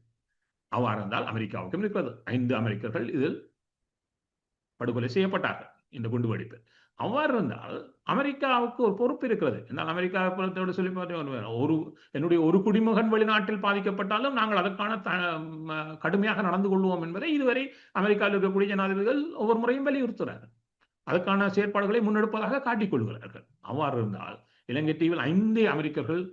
S1: அவ்வாறு இருந்தால் அமெரிக்காவுக்கும் இருக்கிறது. 5 அமெரிக்கர்கள் இதில் படுகொலை செய்யப்பட்டார்கள் இந்த குண்டுவெடிப்பில். அவ்வாறு இருந்தால் அமெரிக்காவுக்கு ஒரு பொறுப்பு இருக்கிறது. എന്നാൽ அமெரிக்காவை பொறுத்தவரை சொல்லி என்னுடைய ஒரு குடிமகன் வெளிநாட்டில் பாதிக்கப்பட்டாலும் நாங்கள் அதற்கான கடுமையாக நடந்து கொள்வோம் என்பதை இதுவரை அமெரிக்காவில் இருக்கக்கூடிய ஜனாதிபதிகள் ஒவ்வொரு முறையும் வலியுறுத்துகிறார்கள். அதற்கான செயற்பாடுகளை முன்னெடுப்பதாக காட்டிக்கொள்கிறார்கள். அவ்வாறு இருந்தால் இலங்கை தீவில் 5 அமெரிக்கர்கள்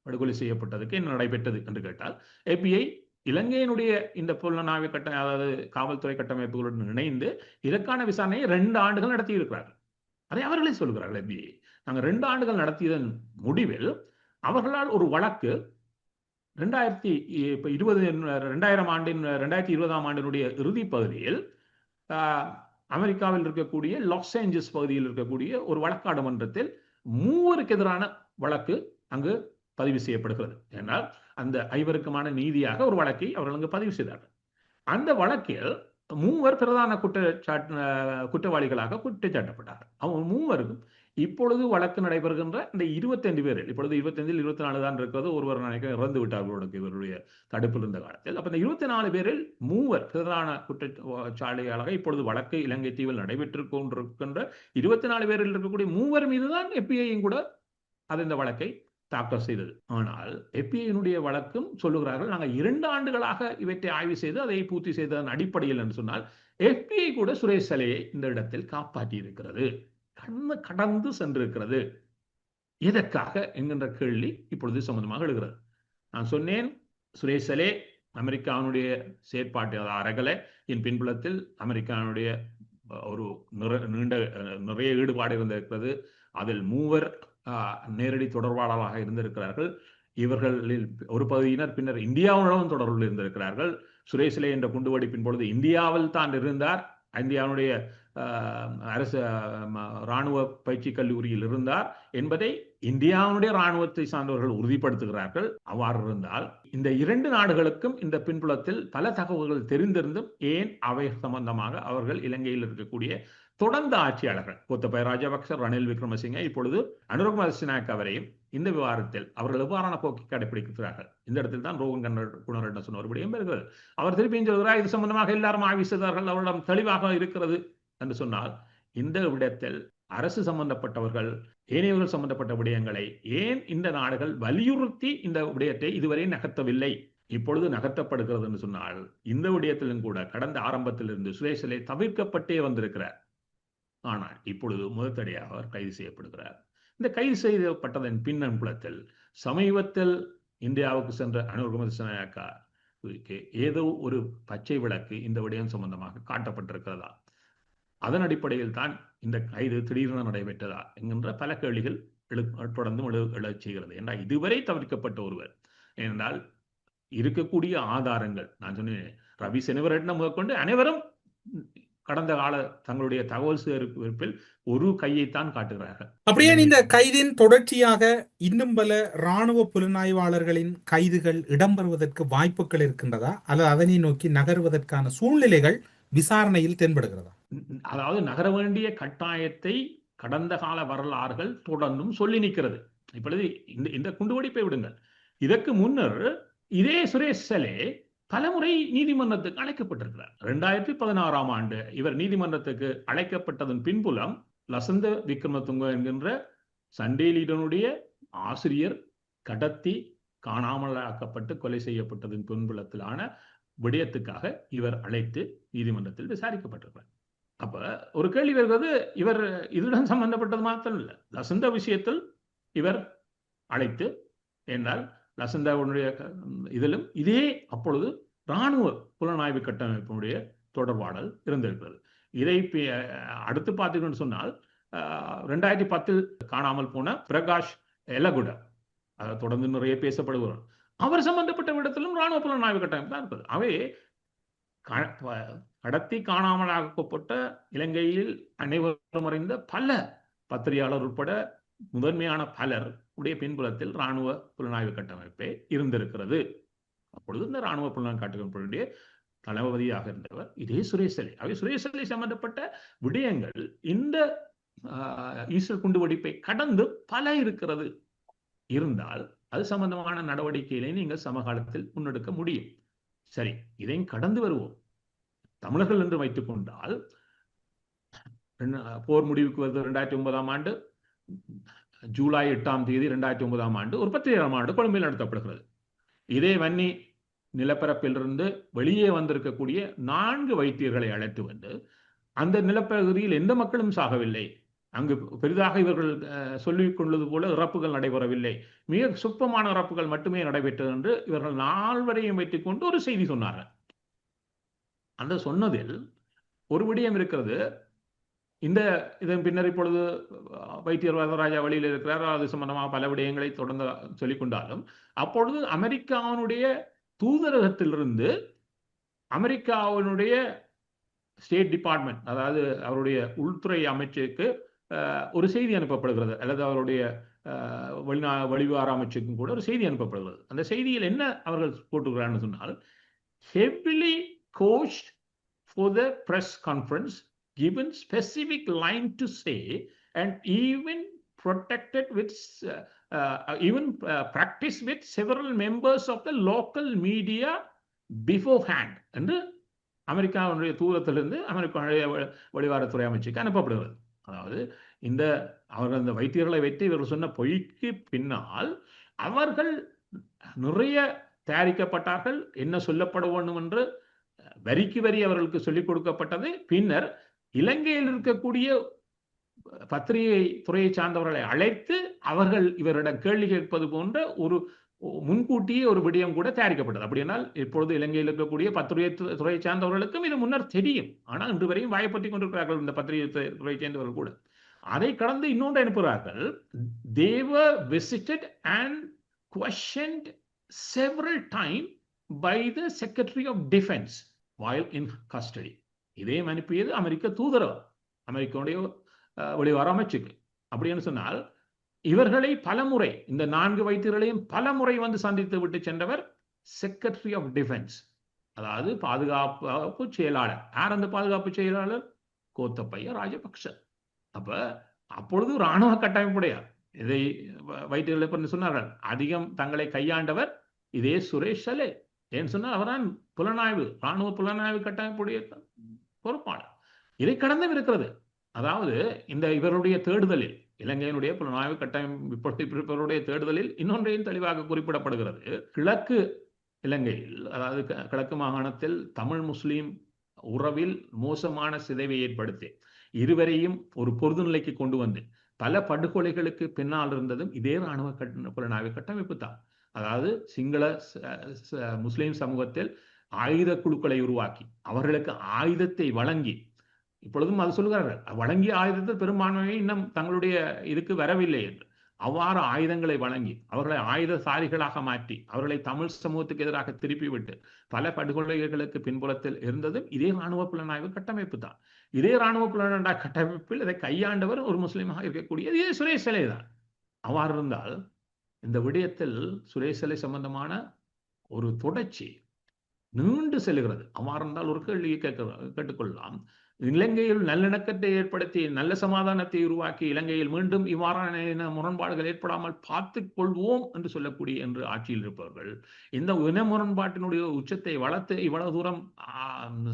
S1: படுகொலை செய்யப்பட்டதுக்கு என்ன நடைபெற்றது என்று கேட்டால், FBI இலங்கையினுடைய இந்த புலனாய்வு அதாவது காவல்துறை கட்டமைப்புகளுடன் இணைந்து இதற்கான விசாரணையை 2 ஆண்டுகள் நடத்தி இருக்கிறார்கள். அதை அவர்களே சொல்கிறார்கள். FBI நாங்கள் 2 ஆண்டுகள் நடத்தியதன் முடிவில் அவர்களால் ஒரு வழக்கு 2020ஆம் ஆண்டினுடைய இறுதி பகுதியில் அமெரிக்காவில் இருக்கக்கூடிய லாஸ் ஏஞ்சல்ஸ் பகுதியில் இருக்கக்கூடிய ஒரு வழக்காடு மன்றத்தில் 3 எதிரான வழக்கு அங்கு பதிவு செய்யப்படுகிறது. ஏனால் அந்த 5 நீதியாக ஒரு வழக்கை அவர்கள் அங்கு பதிவு செய்தார்கள். அந்த வழக்கில் 3 பிரதான குற்றவாளிகளாக குற்றச்சாட்டப்பட்டார்கள். அவங்க 3 இப்பொழுது வழக்கு நடைபெறுகின்ற இந்த 25 பேரில், இப்பொழுது 25 24 தான் இருக்கிறது. ஒருவர் நினைக்க இறந்து விட்டார்கள் இவருடைய தடுப்பில் இருந்த காலத்தில். அப்ப இந்த 24 பேரில் 3 பிரதான குற்றச்சாட்டுகளாக இப்பொழுது வழக்கு இலங்கை தீவில் நடைபெற்றுக் கொண்டிருக்கின்ற 24 பேரில் இருக்கக்கூடிய 3 மீதுதான் FBI-யும் கூட அது இந்த வழக்கை தாக்கல் செய்தது. ஆனால் FBI-யினுடைய வழக்கும் சொல்லுகிறார்கள், நாங்கள் 2 ஆண்டுகளாக இவற்றை ஆய்வு செய்து அதை பூர்த்தி செய்ததன் அடிப்படையில் என்று சொன்னால் FBI கூட சுரேஷ் சலையை இந்த இடத்தில் காப்பாற்றி இருக்கிறது, கடந்து சென்றிருக்கிறது. எதற்காக என்கின்ற கேள்வி இப்பொழுது சம்பந்தமாக எழுகிறது. நான் சொன்னேன், சுரேஷ் சலே அமெரிக்காவுடைய செயற்பாட்டு அறகலை என் பின்புலத்தில் அமெரிக்காவுடைய ஒரு நிறைய ஈடுபாடு இருந்திருக்கிறது. அதில் 3 நேரடி தொடர்பாளராக இருந்திருக்கிறார்கள். இவர்களில் ஒரு பகுதியினர் பின்னர் இந்தியாவுடன் தொடர்பில் இருந்திருக்கிறார்கள். சுரேஷ்லே என்ற குண்டுவெடிப்பின் பொழுது இந்தியாவில் தான் இருந்தார். இந்தியாவுடைய அரசு இராணுவ பயிற்சி கல்லூரியில் இருந்தார் என்பதை இந்தியாவுடைய இராணுவத்தை சார்ந்தவர்கள் உறுதிப்படுத்துகிறார்கள். அவ்வாறு இருந்தால் இந்த 2 நாடுகளுக்கும் இந்த பின்புலத்தில் பல தகவல்கள் தெரிந்திருந்தும் ஏன் அவை சம்பந்தமாக அவர்கள் இலங்கையில் இருக்கக்கூடிய தொடர்ந்த ஆட்சியாளர்கள் கோத்தபய ராஜபக்ச, ரணில் விக்ரமசிங்க, இப்பொழுது அனுரகுமார திசாநாயக்க வரையும் இந்த விவகாரத்தில் அவர்கள் எவ்வாறான போக்கை கடைபிடிக்கிறார்கள். இந்த இடத்தில் தான் ரோகன் குணரட்ன சொன்ன ஒரு விடயம் இருக்கிறது. அவர் திருப்பியும் சொல்கிறார், இது சம்பந்தமாக எல்லாரும் ஆய்வு செய்தார்கள், அவரிடம் தெளிவாக இருக்கிறது என்று சொன்னால், இந்த விடயத்தில் அரசு சம்பந்தப்பட்டவர்கள் ஏனையவர்கள் சம்பந்தப்பட்ட விடயங்களை ஏன் இந்த நாடுகள் வலியுறுத்தி இந்த விடயத்தை இதுவரை நகர்த்தவில்லை? இப்பொழுது நகர்த்தப்படுகிறது என்று சொன்னால், இந்த விடயத்திலும் கூட கடந்த ஆரம்பத்திலிருந்து சுரேஷ் சலே தவிர்க்கப்பட்டே வந்திருக்கிறார். ஆனால் இப்பொழுது முதற்தடையாக அவர் கைது செய்யப்படுகிறார். இந்த கைது செய்யப்பட்டதன் பின்புலத்தில் சமீபத்தில் இந்தியாவுக்கு சென்ற அனுரகுமார திசாநாயக்கா ஏதோ ஒரு பச்சை விளக்கு இந்த விடயம் சம்பந்தமாக காட்டப்பட்டிருக்கிறதா, அதன் அடிப்படையில் தான் இந்த கைது திடீரென நடைபெற்றதா என்கின்ற பல கேள்விகள் தொடர்ந்து எழச் செய்கிறது. என்றால் இதுவரை தவிர்க்கப்பட்ட ஒருவர், ஏனென்றால் இருக்கக்கூடிய ஆதாரங்கள், நான் சொன்னேன், ரவி செனவரட்ன முதற்கொண்டு அனைவரும் கடந்த கால தங்களுடைய தகவல் சேகரிப்பில் ஒரு கையைத்தான் காட்டுகிறார்கள்.
S4: அப்படியே இந்த கைதின் தொடர்ச்சியாக இன்னும் பல இராணுவ புலனாய்வாளர்களின் கைதுகள் இடம்பெறுவதற்கு வாய்ப்புகள் இருக்கின்றதா, அல்லது அதனை நோக்கி நகர்வதற்கான சூழ்நிலைகள் விசாரணையில் தென்படுகிறதா?
S1: அதாவது நகர வேண்டிய கட்டாயத்தை கடந்த கால வரலாறுகள் தொடர்ந்தும் சொல்லி நிற்கிறது. இப்பொழுது இந்த குண்டுவெடிப்பை விடுங்கள், இதற்கு முன்னர் இதே சுரேஷ் சலே பலமுறை நீதிமன்றத்துக்கு அழைக்கப்பட்டிருக்கிறார். 2016ஆம் ஆண்டு இவர் நீதிமன்றத்துக்கு அழைக்கப்பட்டதன் பின்புலம் லசந்த விக்ரமதுங்க என்கின்ற சண்டே லீடனுடைய ஆசிரியர் கடத்தி காணாமலாக்கப்பட்டு கொலை செய்யப்பட்டதன் பின்புலத்திலான விடயத்துக்காக இவர் அழைத்து நீதிமன்றத்தில் விசாரிக்கப்பட்டிருக்கிறார். அப்ப ஒரு கேள்வி வருகிறது, இவர் இதுடன் சம்பந்தப்பட்டது மாத்திரம் இல்லை, லசந்த விஷயத்தில் இவர் அழைத்து, என்றால் லசந்தாவுடைய இதிலும் இதே அப்பொழுது இராணுவ புலனாய்வு கட்டமைப்பினுடைய தொடர்பாடல் இருந்திருக்கிறது. இதை அடுத்து பார்த்தீங்கன்னு சொன்னால் 2010 காணாமல் போன பிரகாஷ் எலகுட, அதை தொடர்ந்து நிறைய பேசப்படுகிறார். அவர் சம்பந்தப்பட்ட இடத்திலும் இராணுவ புலனாய்வு கட்டமைப்பு தான் இருக்குது. அவை கடத்தி காணாமலாக்கப்பட்ட இலங்கையில் அனைவரும் அறிந்த பல பத்திரிகையாளர் உட்பட முதன்மையான பலர் உடைய பின்புலத்தில் இராணுவ புலனாய்வு கட்டமைப்பே இருந்திருக்கிறது. அப்பொழுது இந்த இராணுவ புலனாய்வு கட்டமைப்புடைய தளபதியாக இருந்தவர் இதே சுரேஷ் சலே. அவை சுரேஷ் சலே சம்பந்தப்பட்ட விடயங்கள் இந்த ஈஸ்டர் குண்டுவெடிப்பை கடந்து பல இருக்கிறது. இருந்தால் அது சம்பந்தமான நடவடிக்கைகளை நீங்கள் சமகாலத்தில் முன்னெடுக்க முடியும். சரி, இதையும் கடந்து வருவோம். தமிழர்கள் என்று வைத்துக் கொண்டால் போர் முடிவுக்கு வருது 2009ஆம் ஆண்டு. ஜூலை 8ஆம் தேதி 2009ஆம் ஆண்டு ஒரு பத்திரிகையாளர் மாநாடு கொழும்பில் நடத்தப்படுகிறது. இதே வன்னி நிலப்பரப்பிலிருந்து வெளியே வந்திருக்கக்கூடிய 4 வைத்தியர்களை அழைத்து வந்து அந்த நிலப்பகுதியில் எந்த மக்களும் சாகவில்லை, அங்கு பெரிதாக இவர்கள் சொல்லிக் கொள்வது போல இறப்புகள் நடைபெறவில்லை, மிக சொற்பமான இறப்புகள் மட்டுமே நடைபெற்றது என்று இவர்கள் 4 வைத்துக் கொண்டு ஒரு செய்தி சொன்னார்கள். அந்த சொன்னதில் ஒரு விடயம் இருக்கிறது. இதன் பின்னர் இப்பொழுது வைத்தியர் வரதராஜா வழியில் இருக்கிறார், அது சம்பந்தமாக பல விடயங்களை தொடர்ந்து சொல்லிக் கொண்டாலும் அப்பொழுது அமெரிக்காவினுடைய தூதரகத்திலிருந்து அமெரிக்காவினுடைய ஸ்டேட் டிபார்ட்மெண்ட், அதாவது அவருடைய உள்துறை அமைச்சுக்கு ஒரு செய்தி அனுப்பப்படுகிறது, அல்லது அவருடைய வெளிவார அமைச்சுக்கும் கூட ஒரு செய்தி அனுப்பப்படுகிறது. அந்த செய்தியில் என்ன அவர்கள் போட்டுக்கிறான்னு சொன்னால், heavily coached for the press conference, given specific line to say, and even protected with practice with several members of the local media beforehand என்று அமெரிக்காவுடைய தூரத்திலிருந்து அமெரிக்காவுடைய வெளிவாரத்துறை அமைச்சுக்கு அனுப்பப்படுகிறது. அதாவது அவர்கள் அந்த வைத்தியர்களை வைத்து இவர்கள் சொன்ன பொய்க்கு பின்னால் அவர்கள் நிறைய தயாரிக்கப்பட்டார்கள், என்ன சொல்லப்பட வேண்டும் என்று வரிக்கு வரி அவர்களுக்கு சொல்லிக் கொடுக்கப்பட்டது. பின்னர் இலங்கையில் இருக்கக்கூடிய பத்திரிகை துறையை சார்ந்தவர்களை அழைத்து அவர்கள் இவரிடம் கேள்வி கேட்பது போன்ற ஒரு முன்கூட்டியே ஒரு விடயம் கூட தயாரிக்கப்பட்டது. அப்படியானால் இப்பொழுது இலங்கையில் இருக்கக்கூடிய பத்திரிகை துறையை சார்ந்தவர்களுக்கும் இது முன்னர் தெரியும், ஆனால் இன்று வரையும் வாய்ப்பற்றி கொண்டிருக்கிறார்கள் இந்த பத்திரிகை துறையை சேர்ந்தவர்கள் கூட. அதை கடந்து இன்னொன்று அனுப்புகிறார்கள். They were visited and questioned several times by the Secretary of Defense while in custody. இதையும் அனுப்பியது அமெரிக்க தூதரகம், அமெரிக்காவுடைய வெளிவார அமைச்சுக்கு. அப்படின்னு சொன்னால் இவர்களை பலமுறை, இந்த 4 வைத்தியர்களையும் பலமுறை வந்து சந்தித்து விட்டு சென்றவர் செக்ரட்டரி ஆஃப் டிஃபென்ஸ், அதாவது பாதுகாப்பு செயலாளர். யார் அந்த பாதுகாப்பு செயலாளர்? கோத்தபய ராஜபக்ஷ. அப்பொழுது இராணுவ கட்டமைப்புடையார். இதை வைத்தியர்களை சொன்னார்கள். அதிகம் தங்களை கையாண்டவர் இதே சுரேஷ் சலே. ஏன்னு சொன்னால் அவர்தான் இராணுவ புலனாய்வு கட்டமைப்புடைய பொறுப்பாளர். இதை கடந்தும் இருக்கிறது. அதாவது இவருடைய தேடுதலில், இலங்கையினுடைய புலனாய்வு கட்டமைப்புடைய தேடுதலில் இன்னொன்றையும் தெளிவாக குறிப்பிடப்படுகிறது. கிழக்கு இலங்கையில், அதாவது கிழக்கு மாகாணத்தில் தமிழ் முஸ்லீம் உறவில் மோசமான சிதைவை ஏற்படுத்தி இருவரையும் ஒரு பொருது நிலைக்கு கொண்டு வந்து பல படுகொலைகளுக்கு பின்னால் இருந்ததும் இதே இராணுவ புலனாய்வு கட்டமைப்பு தான். அதாவது சிங்கள முஸ்லீம் சமூகத்தில் ஆயுத குழுக்களை உருவாக்கி அவர்களுக்கு ஆயுதத்தை வழங்கி, இப்பொழுதும் அது சொல்கிறார்கள், வழங்கிய ஆயுதத்தில் பெரும்பான்மையை இன்னும் தங்களுடைய இதுக்கு வரவில்லை என்று, அவ்வாறு ஆயுதங்களை வழங்கி அவர்களை ஆயுதசாரிகளாக மாற்றி அவர்களை தமிழ் சமூகத்துக்கு எதிராக திருப்பிவிட்டு பல படுகொலைகளுக்கு பின்புலத்தில் இருந்ததும் இதே இராணுவ புலனாய்வு கட்டமைப்பு தான். இதே இராணுவ புலனாய்வு கட்டமைப்பில் இதை கையாண்டவர் ஒரு முஸ்லீமாக இருக்கக்கூடிய இதே சுரேஷ் சலே தான். அவ்வாறு இருந்தால் இந்த விடயத்தில் சுரேஷ் சலே சம்பந்தமான ஒரு தொடர்ச்சி நீண்டு செல்கிறது. அவ்வாறு இருந்தால் ஒரு கேள்வியை கேட்டுக்கொள்ளலாம். இலங்கையில் நல்லிணக்கத்தை ஏற்படுத்தி நல்ல சமாதானத்தை உருவாக்கி இலங்கையில் மீண்டும் இவ்வாறான முரண்பாடுகள் ஏற்படாமல் பார்த்துக் கொள்வோம் என்று சொல்லக்கூடிய என்று ஆட்சியில் இருப்பவர்கள் இந்த இன முரண்பாட்டினுடைய உச்சத்தை வளர்த்து இவ்வளவு தூரம்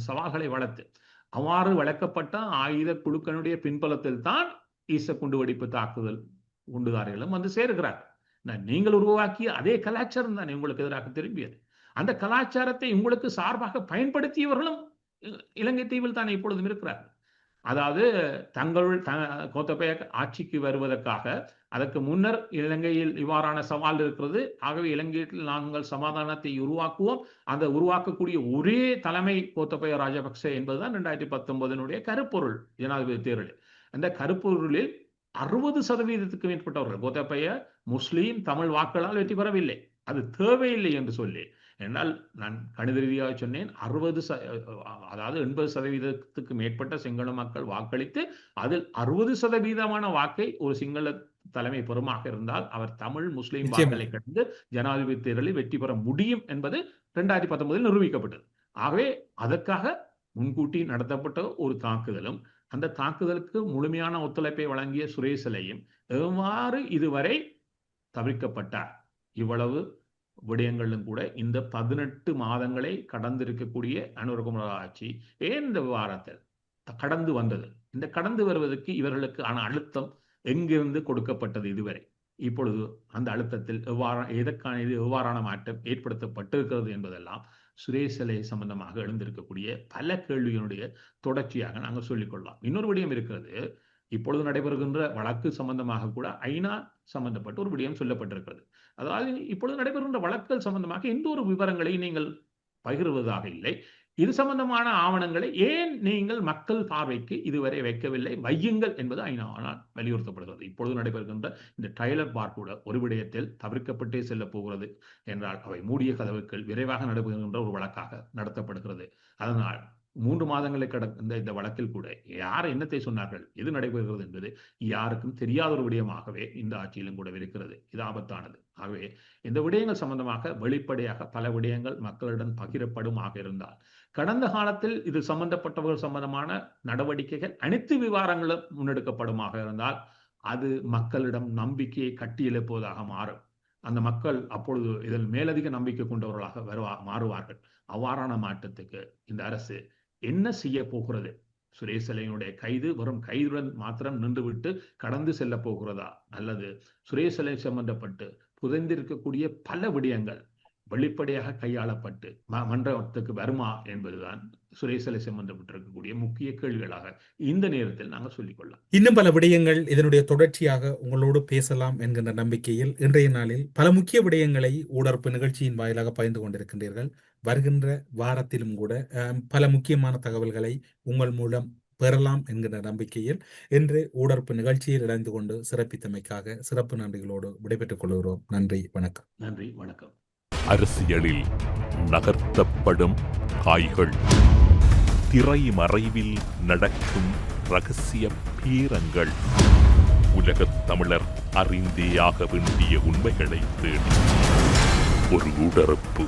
S1: சவால்களை வளர்த்து அவ்வாறு வளர்க்கப்பட்ட ஆயுத குழுக்களுடைய பின்பலத்தில் தான் ஈச குண்டு வெடிப்பு தாக்குதல் குண்டுதாரிகளும் வந்து சேருகிறார். நீங்கள் உருவாக்கிய அதே கலாச்சாரம் தான் உங்களுக்கு எதிராக திரும்பியது. அந்த கலாச்சாரத்தை உங்களுக்கு சார்பாக பயன்படுத்தியவர்களும் இலங்கை தீவில் தான் இப்பொழுதும் இருக்கிறார்கள். அதாவது கோத்தபய ஆட்சிக்கு வருவதற்காக அதற்கு முன்னர் இலங்கையில் இவ்வாறான சவால் இருக்கிறது, ஆகவே இலங்கையில் நாங்கள் சமாதானத்தை உருவாக்குவோம், அந்த உருவாக்கக்கூடிய ஒரே தலைமை கோத்தபய ராஜபக்ச என்பதுதான் 2019 கருப்பொருள் ஜனாதிபதி தேர்தலில். அந்த கருப்பொருளில் 60% மேற்பட்டவர்கள் கோத்தபய முஸ்லீம் தமிழ் வாக்குகளால் வெற்றி பெறவில்லை. அது தேவையில்லை என்று சொல்லி, என்றால் நான் கணித ரீதியாக சொன்னேன், 80% மேற்பட்ட சிங்கள மக்கள் வாக்களித்து அதில் 60% வாக்கை ஒரு சிங்கள தலைமை பெறுமாக இருந்தால் அவர் தமிழ் முஸ்லீம் வாக்களை கடந்து ஜனாதிபதி தேர்தலில் வெற்றி பெற முடியும் என்பது 2019 நிரூபிக்கப்பட்டது. ஆகவே அதற்காக முன்கூட்டி நடத்தப்பட்ட ஒரு தாக்குதலும் அந்த தாக்குதலுக்கு முழுமையான ஒத்துழைப்பை வழங்கிய சுரேஷ் சலேயும் எவ்வாறு இதுவரை தவிர்க்கப்பட்டார். இவ்வளவு விடயங்களும் கூட இந்த 18 மாதங்களை கடந்திருக்கக்கூடிய அனுரகுமார ஆட்சி ஏன் இந்த விவகாரத்தில் கடந்து வந்தது? இந்த கடந்து வருவதற்கு இவர்களுக்கு ஆன அழுத்தம் எங்கிருந்து கொடுக்கப்பட்டது இதுவரை, இப்பொழுது அந்த அழுத்தத்தில் எவ்வாறான மாற்றம் ஏற்படுத்தப்பட்டிருக்கிறது என்பதெல்லாம் சுரேசலை சம்பந்தமாக எழுந்திருக்கக்கூடிய பல கேள்விகளுடைய தொடர்ச்சியாக நாங்கள் சொல்லிக்கொள்ளலாம். இன்னொரு விடயம் இருக்கிறது. இப்பொழுது நடைபெறுகின்ற வழக்கு சம்பந்தமாக கூட ஐநா சம்பந்தப்பட்ட ஒரு விடயம் சொல்லப்பட்டிருக்கிறது. அதாவது இப்பொழுது நடைபெறுகின்ற வழக்குகள் சம்பந்தமாக எந்த ஒரு விவரங்களை நீங்கள் பகிர்வதாக இல்லை. இது சம்பந்தமான ஆவணங்களை ஏன் நீங்கள் மக்கள் பார்வைக்கு இதுவரை வைக்கவில்லை, வையுங்கள் என்பது ஐநாவால் வலியுறுத்தப்படுகிறது. இப்பொழுது நடைபெறுகின்ற இந்த டைலர் பார் கூட ஒரு விடயத்தில் தவிர்க்கப்பட்டே செல்ல போகிறது என்றால் அவை மூடிய கதவுக்குள் விரைவாக நடைபெறுகின்ற ஒரு வழக்காக நடத்தப்படுகிறது. அதனால் 3 மாதங்களை கடந்த இந்த வழக்கில் கூட யார் என்னத்தை சொன்னார்கள், எது நடைபெறுகிறது என்பது யாருக்கும் தெரியாத ஒரு விடயமாகவே இந்த ஆட்சியிலும் கூட இருக்கிறது. இது ஆபத்தானது. ஆகவே இந்த விடயங்கள் சம்பந்தமாக வெளிப்படையாக பல விடயங்கள் மக்களிடம் பகிரப்படுமாக இருந்தால், கடந்த காலத்தில் இது சம்பந்தப்பட்டவர்கள் சம்பந்தமான நடவடிக்கைகள் அனைத்து விவரங்களும் முன்னெடுக்கப்படுமாக இருந்தால் அது மக்களிடம் நம்பிக்கையை கட்டியெழுப்புவதாக மாறும். அந்த மக்கள் அப்பொழுது இதில் மேலதிக நம்பிக்கை கொண்டவர்களாக மாறுவார்கள். அவ்வாறான மாற்றத்துக்கு இந்த அரசு என்ன செய்ய போகிறது? சுரேசலையினுடைய கைது வெறும் கைதுடன் மாத்திரம் நின்றுவிட்டு கடந்து செல்ல போகிறதா, அல்லது சுரேசலை சம்பந்தப்பட்டு புதைந்திருக்கக்கூடிய பல விடயங்கள் வெளிப்படையாக கையாளப்பட்டு மன்றத்துக்கு வருமா என்பதுதான் சுரேசலை சம்பந்தப்பட்டிருக்கக்கூடிய முக்கிய கேள்விகளாக இந்த நேரத்தில் நாங்கள் சொல்லிக்கொள்ளலாம்.
S4: இன்னும் பல விடயங்கள் இதனுடைய தொடர்ச்சியாக உங்களோடு பேசலாம் என்கின்ற நம்பிக்கையில் இன்றைய நாளில் பல முக்கிய விடயங்களை ஊடறுப்பு நிகழ்ச்சியின் வாயிலாக பகிர்ந்து கொண்டிருக்கின்றீர்கள். வருகின்ற வாரத்திலும் கூட பல முக்கியமான தகவல்களை உங்கள் மூலம் பெறலாம் என்கின்ற நம்பிக்கையில் இன்று ஊடறுப்பு நிகழ்ச்சியில் இணைந்து கொண்டு சிறப்பித்தமைக்காக சிறப்பு நன்றிகளோடு விடைபெற்றுக் கொள்கிறோம். நன்றி, வணக்கம்.
S1: நன்றி, வணக்கம்.
S2: அரசியலில் நகர்த்தப்படும் காய்கள், திரைமறைவில் நடக்கும் ரகசிய பீரங்கள், உலகத் தமிழர் அறிந்தேயாக வேண்டிய உண்மைகளை தேடி ஒரு ஊடறுப்பு.